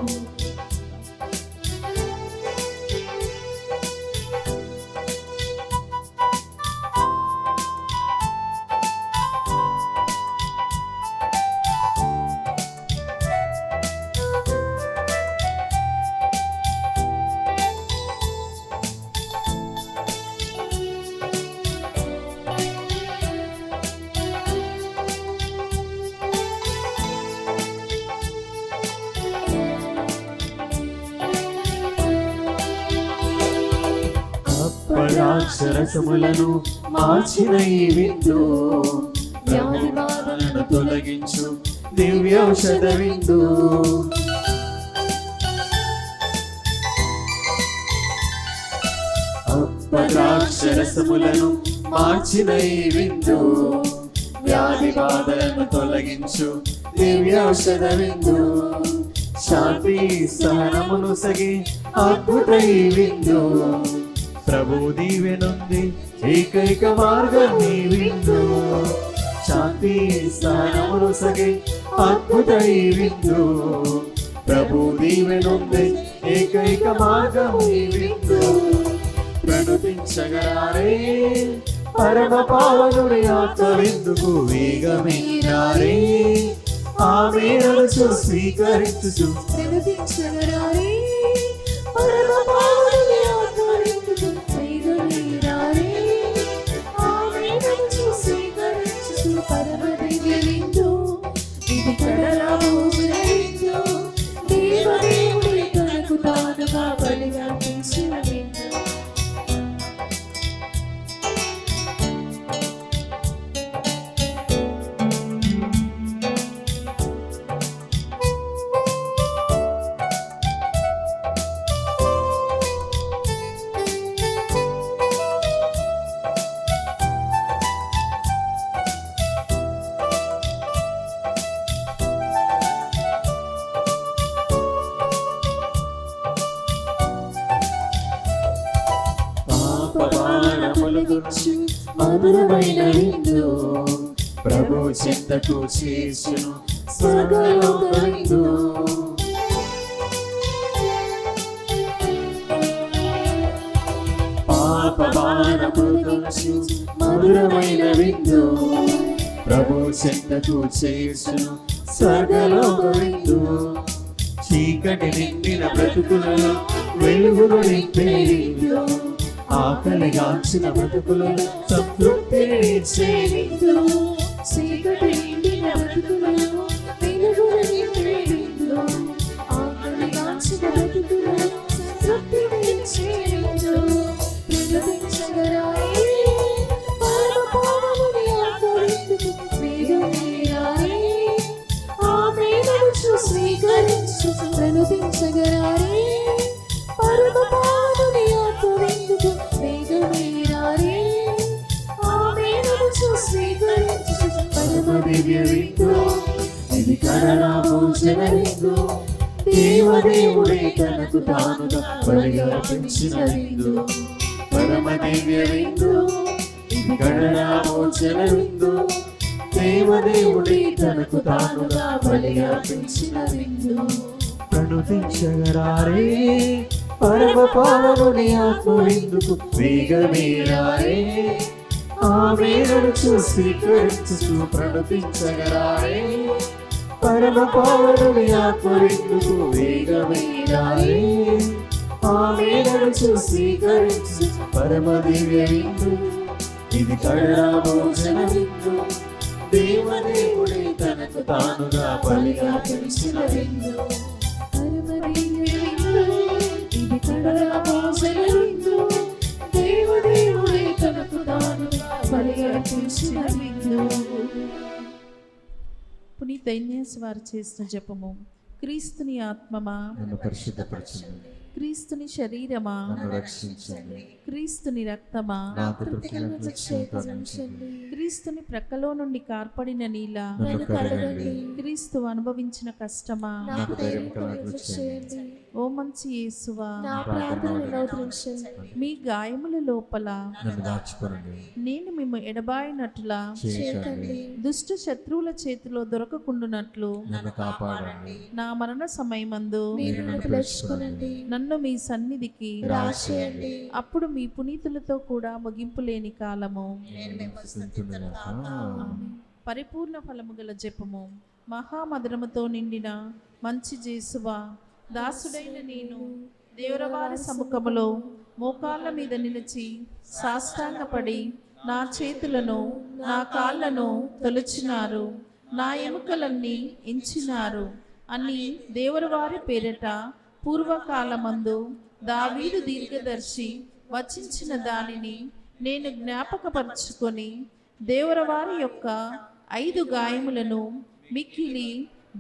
అక్షరసములను మార్చిన ఈ విందు, వ్యాధి బాధలను తొలగించు దివ్యౌషధ విందు. అక్షరసములను మార్చిన ఈ విందు, వ్యాధి బాధలను తొలగించు దివ్యౌషధ విందు. శాంతి సహనమును సగి అద్భుత ఈ విందు, ప్రభు దీవెనుంది ఏకైక మార్గం నీ విందు. శాంతి సహనమును సగి అద్భుత ఈ విందు, ప్రభు దీవెనుంది ఏకైక మార్గము ఈ విందు ప్రణుతించగరారే పరమ పావనుడి ఆత్మ విందుకు వేగమేరారే ఆమె నడుచు స్వీకరించు ప్రణతించగరారే పరమ పావనుడి ఆత్మ విందుకు వేగమేరారే ఆమె నడుచు స్వీకరించు పరమ దివ్య విందు ఇది కడరాబోజన విందు దేవదేవుడి తనకు తానుగా బలిగా అర్పించిన విందు పాపభారములగుచ్చు మధురమైన విందు ప్రభు చింతకు చేర్చును స్వర్గలోక విందు పాపభారములగుచ్చు మధురమైన విందు ప్రభు చింతకు చేర్చును స్వర్గలోక విందు చీకటి నిండిన బ్రతుకులలో వెలుగును నింపే విందు ఆకలిగాంచిన బ్రతుకులలో సంతృప్తిని ఇచ్చే విందు చీకటి నిండిన బ్రతుకులలో వెలుగును నింపే విందు ఆకలిగాంచిన బ్రతుకులలో సంతృప్తిని ఇచ్చే విందు ప్రణతించగరారే పరమ పావనుడి ఆత్మ విందుకు వేగమేరారే ఆమె నడుచు స్వీకరించు ప్రణతించగరారే పరమ పావనుడి ఆత్మ విందుకు వేగమేరారే ఆమె నడుచు స్వీకరించు పరమ దివ్య విందు ఇది కడరాబోజన విందు దేవదేవుడే తనకు తానుగా బలిగా అర్పించిన విందు పరమ దివ్య విందు ఇది కడరాబోజన విందు దేవదేవుడే తనకు తానుగా బలిగా అర్పించిన విందు ప్రణుతించగరారే పరమ పావనుడి ఆత్మ విందుకు వేగమేరారే ఆమె నడుచు స్వీకరించు ప్రణుతించగరారే పరమ పావనుడి ఆత్మ విందుకు వేగమేరారే ఆమె నడుచు స్వీకరించు పరమ దివ్య విందు ఇది కడరాబోజన విందు దేవదేవుడే తనకు తానుగా బలిగా అర్పించిన విందు పరమ దివ్య విందు ఇది కడరాబోజన విందు దేవదేవుడే తనకు తానుగా బలిగా అర్పించిన విందు. పునీత ఇన్యాస్ వారు చేసిన జపము. క్రీస్తుని ఆత్మమా నన్ను పరిశుద్ధపరచండి క్రీస్తుని శరీరమా నన్ను రక్షించండి క్రీస్తుని రక్తమా నాకు తృప్తి కలుగజేయండి. క్రీస్తుని ప్రక్కలో నుండి కార్పడిన నీల నన్ను కడగండి క్రీస్తు అనుభవించిన కష్టమా నాకు ధైర్యం కలుగజేయండి. ఓ మంచి యేసువా నా ప్రార్థనను ఆదరించండి. మీ గాయముల లోపల నన్ను దాచుకోనండి నేను మేము ఎడబాయినట్లా చేయకండి దుష్ట శత్రువుల చేతిలో దొరకకుండునట్లు నన్ను కాపాడండి నా మరణ సమయమందు మీరు నన్ను పిలుచుకొనండి. నన్ను మీ సన్నిధికి రాచేయండి. అప్పుడు మీ పునీతులతో కూడా ముగింపు లేని కాలము పరిపూర్ణ ఫలము గల జపము. మహామధురముతో నిండిన మంచి జేసువా, దాసుడైన నేను దేవరవారి సముఖములో మోకాళ్ళ మీద నిలిచి సాష్టాంగపడి నా చేతులను నా కాళ్ళను తొలచినారు, నా ఎముకలన్నీ ఎంచినారు అని దేవరవారి పేరట పూర్వకాలమందు దావీదు దీర్ఘదర్శి వచించిన దానిని నేను జ్ఞాపకపరుచుకొని దేవరవారి యొక్క 5 గాయములను మిక్కిలి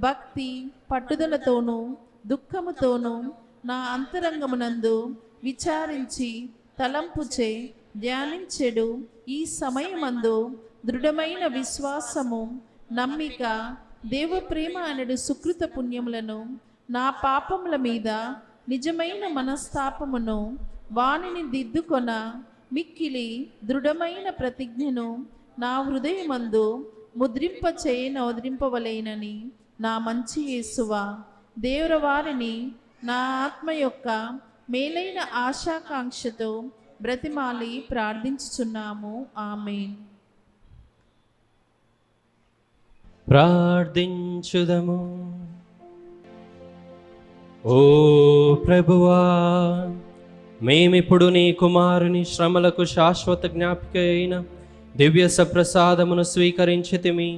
భక్తి పట్టుదలతోనూ దుఃఖముతోనూ నా అంతరంగమునందు విచారించి తలంపుచే ధ్యానించెడు. ఈ సమయమందు దృఢమైన విశ్వాసము, నమ్మిక, దేవప్రేమ అనడు సుకృత పుణ్యములను, నా పాపముల మీద నిజమైన మనస్తాపమును, వానిని దిద్దుకొన మిక్కిలి దృఢమైన ప్రతిజ్ఞను నా హృదయమందు ముద్రింపవలేనని నా మంచి యేసువా, దేవుల వారిని నా ఆత్మ యొక్క మేలైన ఆశాకాంక్షతో బ్రతిమాలి ప్రార్థించుచున్నాము. ఆమేన్. ప్రార్థించుదము. ఓ ప్రభువా, మేమిప్పుడు నీ కుమారుని శ్రమలకు శాశ్వత జ్ఞాపిక అయిన దివ్య సప్రసాదమును స్వీకరించితిమి.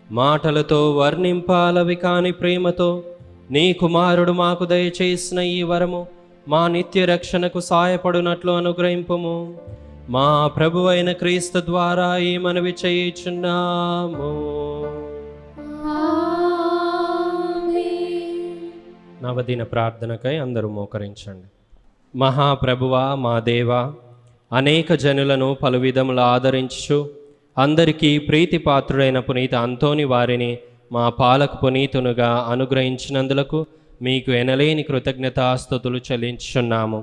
మాటలతో వర్ణింపాలవి కాని ప్రేమతో నీ కుమారుడు మాకు దయచేసిన ఈ వరము మా నిత్య రక్షణకు సాయపడునట్లు అనుగ్రహింపుము. మా ప్రభువైన క్రీస్తు ద్వారా ఈ మనవి చేయుచున్నాము. నవదిన ప్రార్థనకై అందరూ మోకరించండి. మహాప్రభువా, మా దేవా, అనేక జనులను పలు విధములు ఆదరించు అందరికీ ప్రీతిపాత్రుడైన పునీత అంతోని వారిని మా పాలక పునీతునుగా అనుగ్రహించినందులకు మీకు ఎనలేని కృతజ్ఞతాస్తుతులు చెల్లించుచున్నాము.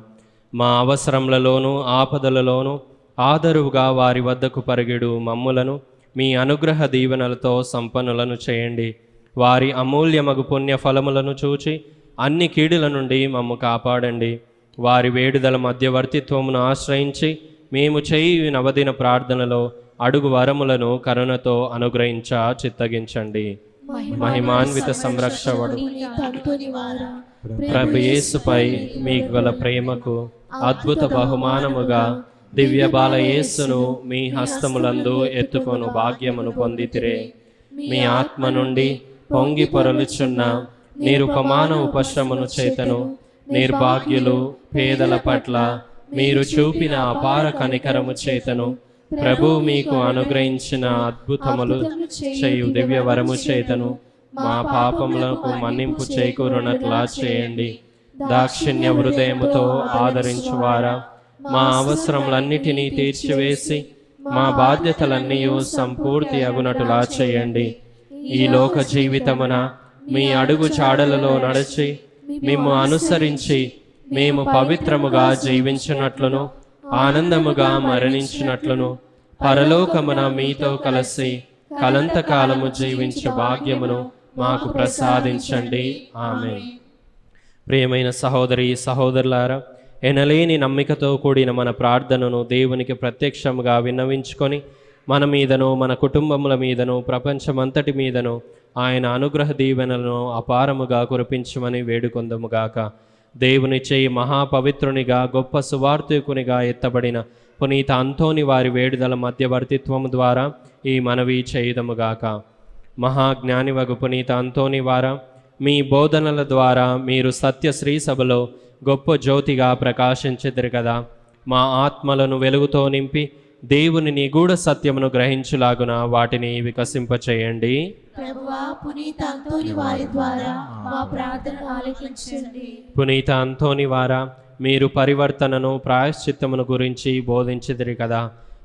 మా అవసరములలోనూ ఆపదలలోనూ ఆదరువుగా వారి వద్దకు పరిగెడు మమ్ములను మీ అనుగ్రహ దీవెనలతో సంపన్నులను చేయండి. వారి అమూల్యమగు పుణ్య ఫలములను చూచి అన్ని కీడుల నుండి మమ్ము కాపాడండి. వారి వేడుదల మధ్యవర్తిత్వమును ఆశ్రయించి మేము చేయి నవదిన ప్రార్థనలో అడుగు వరములను కరుణతో అనుగ్రహించ చిత్తగించండి. మహిమాన్విత సంరక్షకుడు ప్రభు యేసుపై మీకు గల ప్రేమకు అద్భుత బహుమానముగా దివ్య బాల యేసును మీ హస్తములందు ఎత్తుకొను భాగ్యమును పొందితిరే. మీ ఆత్మ నుండి పొంగి పొరలుచున్న నిరుపమాన ఉపశ్రమను చేతను నిర్భాగ్యులు పేదల పట్ల మీరు చూపిన అపార కనికరము చేతను ప్రభు మీకు అనుగ్రహించిన అద్భుతములు చేయు దివ్య వరము చేతను మా పాపములకు మన్నింపు చేకూరునట్లా చేయండి. దాక్షిణ్య హృదయముతో ఆదరించువారా, మా అవసరములన్నిటినీ తీర్చివేసి మా బాధ్యతలన్నీ సంపూర్తి అగునటులా చేయండి. ఈ లోక జీవితమున మీ అడుగు చాడలలో నడిచి మేము అనుసరించి మేము పవిత్రముగా జీవించినట్లును ఆనందముగా మరణించినట్లును పరలోకమున మీతో కలిసి కలంతకాలము జీవించే భాగ్యమును మాకు ప్రసాదించండి. ఆమేన్. ప్రియమైన సహోదరి సహోదరులారా, ఎనలేని నమ్మికతో కూడిన మన ప్రార్థనను దేవునికి ప్రత్యక్షముగా విన్నవించుకొని మన మీదను మన కుటుంబముల మీదను ప్రపంచమంతటి మీదను ఆయన అనుగ్రహ దీవెనలను అపారముగా కురిపించమని వేడుకొందముగాక. దేవుని చేయి మహాపవిత్రునిగా గొప్ప సువార్తికునిగా ఎత్తబడిన పునీత అంతోని వారి వేడుదల మధ్యవర్తిత్వము ద్వారా ఈ మనవి చేయుదముగాక. మహాజ్ఞానివగు పునీత అంతోని వారా, మీ బోధనల ద్వారా మీరు సత్య శ్రీ సభలో గొప్ప జ్యోతిగా ప్రకాశించెదరు కదా. మా ఆత్మలను వెలుగుతో నింపి దేవుని నిగూఢ సత్యమును గ్రహించులాగున వాటిని వికసింపచేయండి. ప్రభువా, పునీత అంతోని వారి ద్వారా మా ప్రార్థన ఆలకించండి. పునీత అంతోని వారా, మీరు పరివర్తనను ప్రాయశ్చిత్తమును గురించి బోధించిదిరి కదా.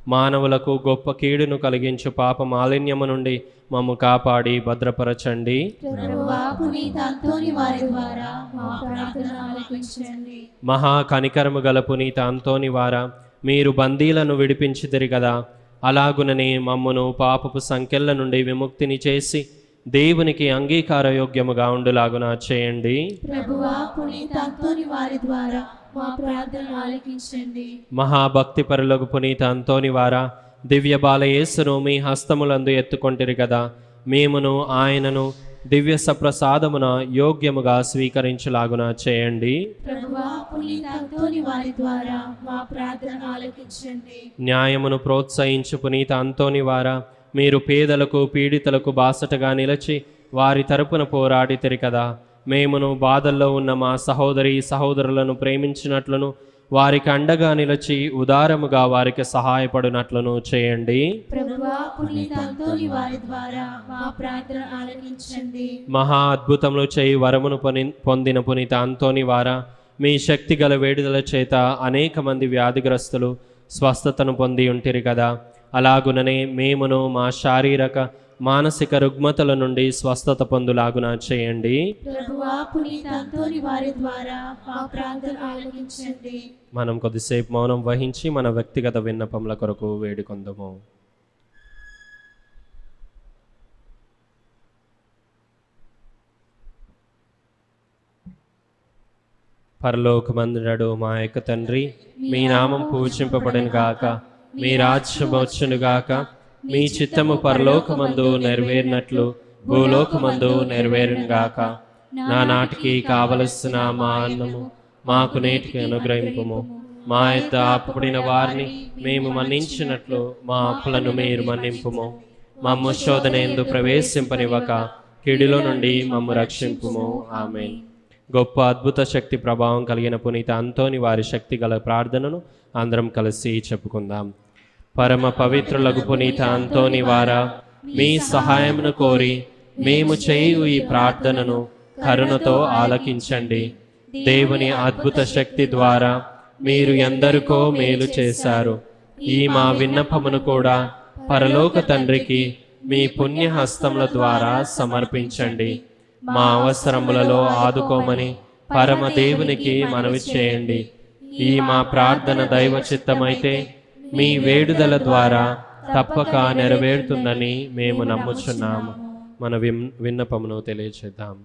మానవులకు గొప్ప కీడును కలిగించు పాప మాలిన్యము నుండి మమ్ము కాపాడి భద్రపరచండి. ప్రభువా, పునీత అంతోని వారి ద్వారా మా ప్రార్థన ఆలకించండి. మహా కనికరము గల పునీత అంతోని వారా, మీరు బందీలను విడిపించిదిరి కదా. అలాగుననే మమ్మును పాపపు సంకెళ్ళ నుండి విముక్తిని చేసి దేవునికి అంగీకారయోగ్యముగా ఉండులాగున చేయండి. ప్రభువా, పునీత అంతోని వారి ద్వారా మా ప్రార్థన ఆలకించండి. మహాభక్తి పరులకు పునీత అంతోని వారా, దివ్య బాల యేసును మీ హస్తములందు ఎత్తుకొంటిరి కదా. మేమును ఆయనను దివ్య సప్రసాదమున యోగ్యముగా స్వీకరించులాగున చేయండి. ప్రభువా, పునీత అంతోని వారి ద్వారా మా ప్రార్థన ఆలకించండి. న్యాయమును ప్రోత్సహించు పునీత అంతోని వారా, మీరు పేదలకు పీడితులకు బాసటగా నిలిచి వారి తరపున పోరాడితిరి కదా. మేమును బాధల్లో ఉన్న మా సహోదరి సహోదరులను ప్రేమించినట్లును వారికి అండగా నిలిచి ఉదారముగా వారికి సహాయపడినట్లును చేయండి. ప్రభువా, పునీత అంతోని వారి ద్వారా మా ప్రార్థన ఆలకించండి. మహా అద్భుతములు చేయి వరమును పొందిన పునీత అంతోని వారా, మీ శక్తి గల వేడుదల చేత అనేక మంది వ్యాధిగ్రస్తులు స్వస్థతను పొంది ఉంటిరి కదా. అలాగుననే మేమును మా శారీరక మానసిక రుగ్మతల నుండి స్వస్థత పొందులాగున చేయండి. ప్రభువా, పునీత అంతోని వారి ద్వారా మా ప్రార్థన ఆలకించండి. మనం కొద్దిసేపు మౌనం వహించి మన వ్యక్తిగత విన్నపముల కొరకు వేడుకొందము. పరలోకమందుడు మా యొక్క తండ్రి, మీ నామం పూజింపబడును గాక, మీ రాజ్యం వచ్చును గాక, మీ చిత్తము పరలోకమందు నెరవేరినట్లు భూలోకమందు నెరవేరును గాక. నానాటికి కావలసిన మా అన్నము మాకు నేటికి అనుగ్రహింపుము. మా యొక్క అప్పుడిన వారిని మేము మన్నించినట్లు మా అప్పులను మీరు మన్నింపుము. మమ్ము శోధనయందు ప్రవేశింపనివ్వక కీడులో నుండి మమ్ము రక్షింపుము. ఆమేన్. గొప్ప అద్భుత శక్తి ప్రభావం కలిగిన పునీత అంతోని వారి శక్తి గల ప్రార్థనను అందరం కలిసి చెప్పుకుందాం. పరమ పవిత్రులకు పునీత అంతోని వారా, మీ సహాయమును కోరి మేము చేయు ఈ ప్రార్థనను కరుణతో ఆలకించండి. దేవుని అద్భుత శక్తి ద్వారా మీరు ఎందరికో మేలు చేశారు. ఈ మా విన్నపమును కూడా పరలోక తండ్రికి మీ పుణ్యహస్తముల ద్వారా సమర్పించండి. మా అవసరములలో ఆదుకోమని పరమ దేవునికి మనవి చేయండి. ఈ మా ప్రార్థన దైవ చిత్తమైతే మీ వేడుదల ద్వారా తప్పక నెరవేరుతుందని మేము నమ్ముచున్నాము. మన విన్నపమును తెలియచేద్దాం.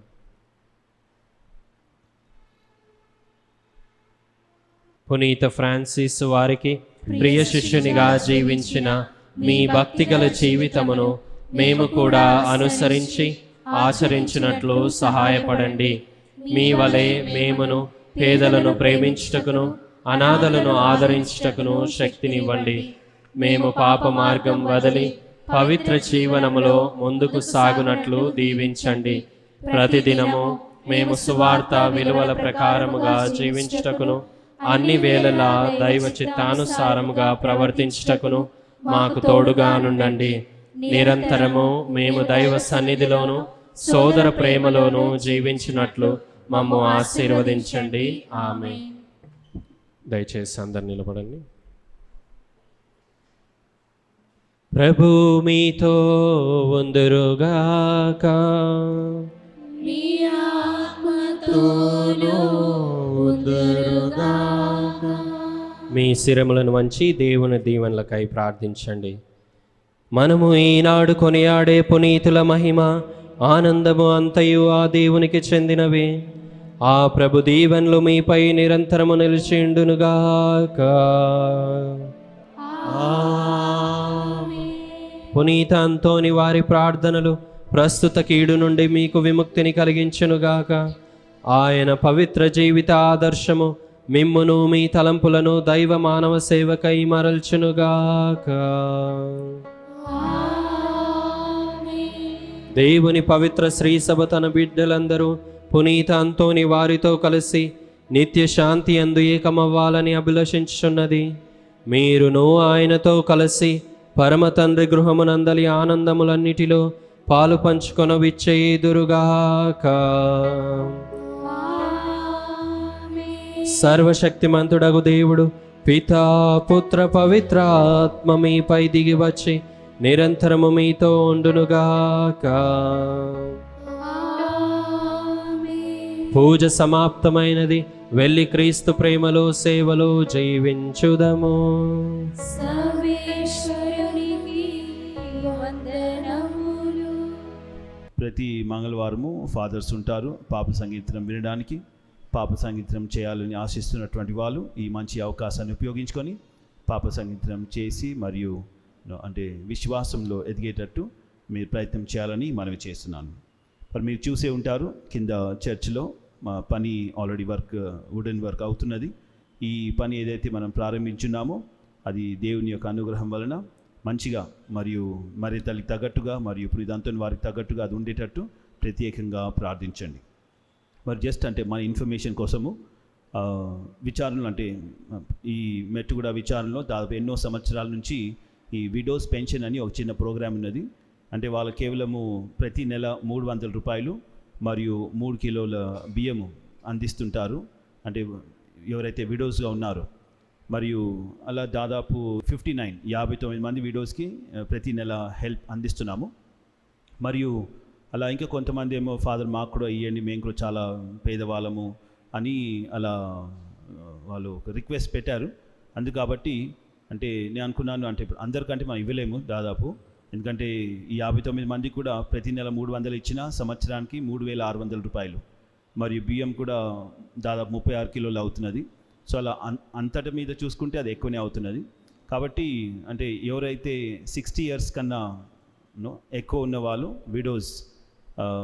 పునీత ఫ్రాన్సిస్ వారికి ప్రియ శిష్యునిగా జీవించిన మీ భక్తిగల జీవితమును మేము కూడా అనుసరించి ఆచరించినట్లు సహాయపడండి. మీ వలె మేమును పేదలను ప్రేమించుటకును అనాథలను ఆదరించుటకును శక్తినివ్వండి. మేము పాప మార్గం వదిలి పవిత్ర జీవనములో ముందుకు సాగునట్లు దీవించండి. ప్రతిదినము మేము సువార్త విలువల ప్రకారముగా జీవించుటకును అన్ని వేళలా దైవ చిత్తానుసారముగా ప్రవర్తించుటకును మాకు తోడుగా నుండండి. నిరంతరము మేము దైవ సన్నిధిలోను సోదర ప్రేమలోను జీవించినట్లు మమ్ము ఆశీర్వదించండి. ఆమేన్. దయచేసి అందరు నిలబడండి. ప్రభు మీతో ఉందురుగాక. మీ ఆత్మతోనూ ఉందురుగాక. మీ శిరములను వంచి దేవుని దీవెనలకై ప్రార్థించండి. మనము ఈనాడు కొనియాడే పునీతుల మహిమ ఆనందము అంతయు ఆ దేవునికి చెందినవి. ఆ ప్రభు దీవెనలు మీపై నిరంతరము నిలిచిండునుగాక. పునీత అంతోని వారి ప్రార్థనలు ప్రస్తుత కీడు నుండి మీకు విముక్తిని కలిగించునుగాక. ఆయన పవిత్ర జీవిత ఆదర్శము మిమ్మును మీ తలంపులను దైవ మానవ సేవకై మరల్చునుగాక. దేవుని పవిత్ర శ్రీ సభ తన బిడ్డలందరూ పునీత అంతోని వారితో కలిసి నిత్య శాంతి అందు ఏకమవ్వాలని అభిలషించుచున్నది. మీరును ఆయనతో కలిసి పరమ తండ్రి గృహమునందలి ఆనందములన్నిటిలో పాలు పంచుకొన విచ్చేయుదురుగాక. సర్వశక్తిమంతుడగు దేవుడు పితా పుత్ర పవిత్ర ఆత్మ మీపై దిగి వచ్చి నిరంతరము మీతో ఉండునుగాక. పూజ సమాప్తమైనది. వెళ్ళి క్రీస్తు ప్రేమలో సేవలో జీవించుదము. ప్రతి మంగళవారము ఫాదర్స్ ఉంటారు పాప సంగీతం వినడానికి. పాప సంగీతం చేయాలని ఆశిస్తున్నటువంటి వాళ్ళు ఈ మంచి అవకాశాన్ని ఉపయోగించుకొని పాప సంగీతం చేసి మరియు అంటే విశ్వాసంలో ఎదిగేటట్టు మీరు ప్రయత్నం చేయాలని మనవి చేస్తున్నాను. మరి మీరు చూసే ఉంటారు కింద చర్చిలో మా పని ఆల్రెడీ వుడెన్ వర్క్ అవుతున్నది. ఈ పని ఏదైతే మనం ప్రారంభించున్నామో అది దేవుని యొక్క అనుగ్రహం వలన మంచిగా మరియు మరి తల్లికి తగ్గట్టుగా మరియు పునీతంతోని వారికి తగ్గట్టుగా అది ఉండేటట్టు ప్రత్యేకంగా ప్రార్థించండి. మరి జస్ట్ అంటే మన ఇన్ఫర్మేషన్ కోసము విచారణలు అంటే ఈ మెట్టుగూడ విచారణలో దాదాపు ఎన్నో సంవత్సరాల నుంచి ఈ విడోస్ పెన్షన్ అని ఒక చిన్న ప్రోగ్రాం ఉన్నది. అంటే వాళ్ళు కేవలము ప్రతి నెల 300 రూపాయలు మరియు 3 కిలోల బియ్యము అందిస్తుంటారు. అంటే ఎవరైతే విడోస్గా ఉన్నారో మరియు అలా దాదాపు 59 మంది విడోస్కి ప్రతి నెల హెల్ప్ అందిస్తున్నాము. మరియు అలా ఇంకా కొంతమంది ఏమో ఫాదర్ మాకు కూడా ఇవ్వండి, మేము కూడా చాలా పేదవాళ్ళము అని అలా వాళ్ళు ఒక రిక్వెస్ట్ పెట్టారు. కాబట్టి అంటే నేను అనుకున్నాను అంటే అందరికంటే మనం ఇవ్వలేము దాదాపు, ఎందుకంటే ఈ 59 మంది కూడా ప్రతి నెల 300 ఇచ్చినా సంవత్సరానికి 3600 రూపాయలు. మరియు బియ్యం కూడా దాదాపు 36 కిలోలు అవుతున్నది. సో అలా అంతటి మీద చూసుకుంటే అది ఎక్కువనే అవుతున్నది. కాబట్టి అంటే ఎవరైతే 60 ఇయర్స్ కన్నా ఎక్కువ ఉన్న వాళ్ళు, విడోస్,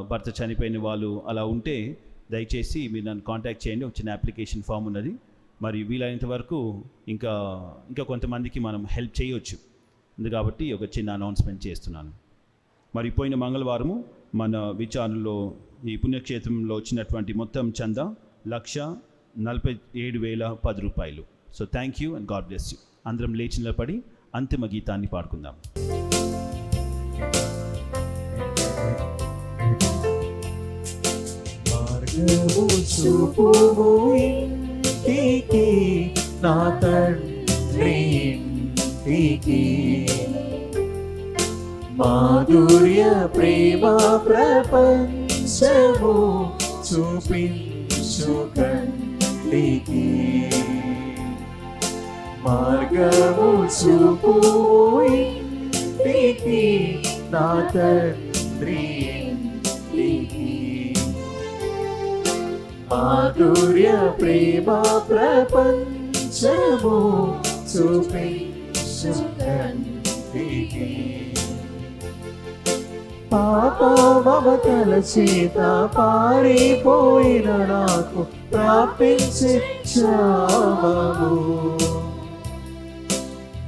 భర్త చనిపోయిన వాళ్ళు అలా ఉంటే దయచేసి మీరు నన్ను కాంటాక్ట్ చేయండి. ఒక చిన్న అప్లికేషన్ ఫామ్ ఉన్నది. మరి వీలైనంత వరకు ఇంకా కొంతమందికి మనం హెల్ప్ చేయవచ్చు. కాబట్టి ఒక చిన్న అనౌన్స్మెంట్ చేస్తున్నాను. మరి పోయిన మంగళవారము మన విచారణలో ఈ పుణ్యక్షేత్రంలో వచ్చినటువంటి మొత్తం చందా 1,47,010 రూపాయలు. So thank you and God bless you. అందరం లేచి నిలబడి అంతిమ గీతాన్ని పాడుకుందాం. మార్గము చూపుము ఇంటికి, నా తండ్రి ఇంటికి, మాధుర్య ప్రేమ ప్రపంచము చూపించు కంటికి. మార్గము చూపుము ఇంటికి, నా తండ్రి ఇంటికి, మాధుర్య ప్రేమ ప్రపంచము చూపించు కంటికి. పాప మమతల చేత పారిపోయిన నాకు ప్రాపించే క్షామము,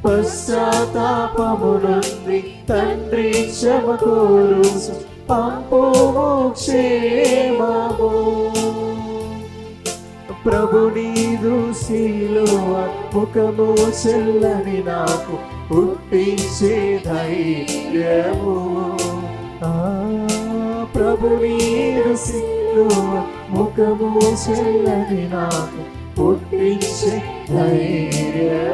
పశ్చాత్తాపము నుండి తండ్రి క్షమ కోరు పంపుము క్షేమము. ప్రభు నీదు శిలువ ముఖము చెల్లని నాకు పుట్టించే ధైర్యము. ప్రభు నీదు శిలువ ముఖము చెల్లని నాకు పుట్టించే ధైర్యము.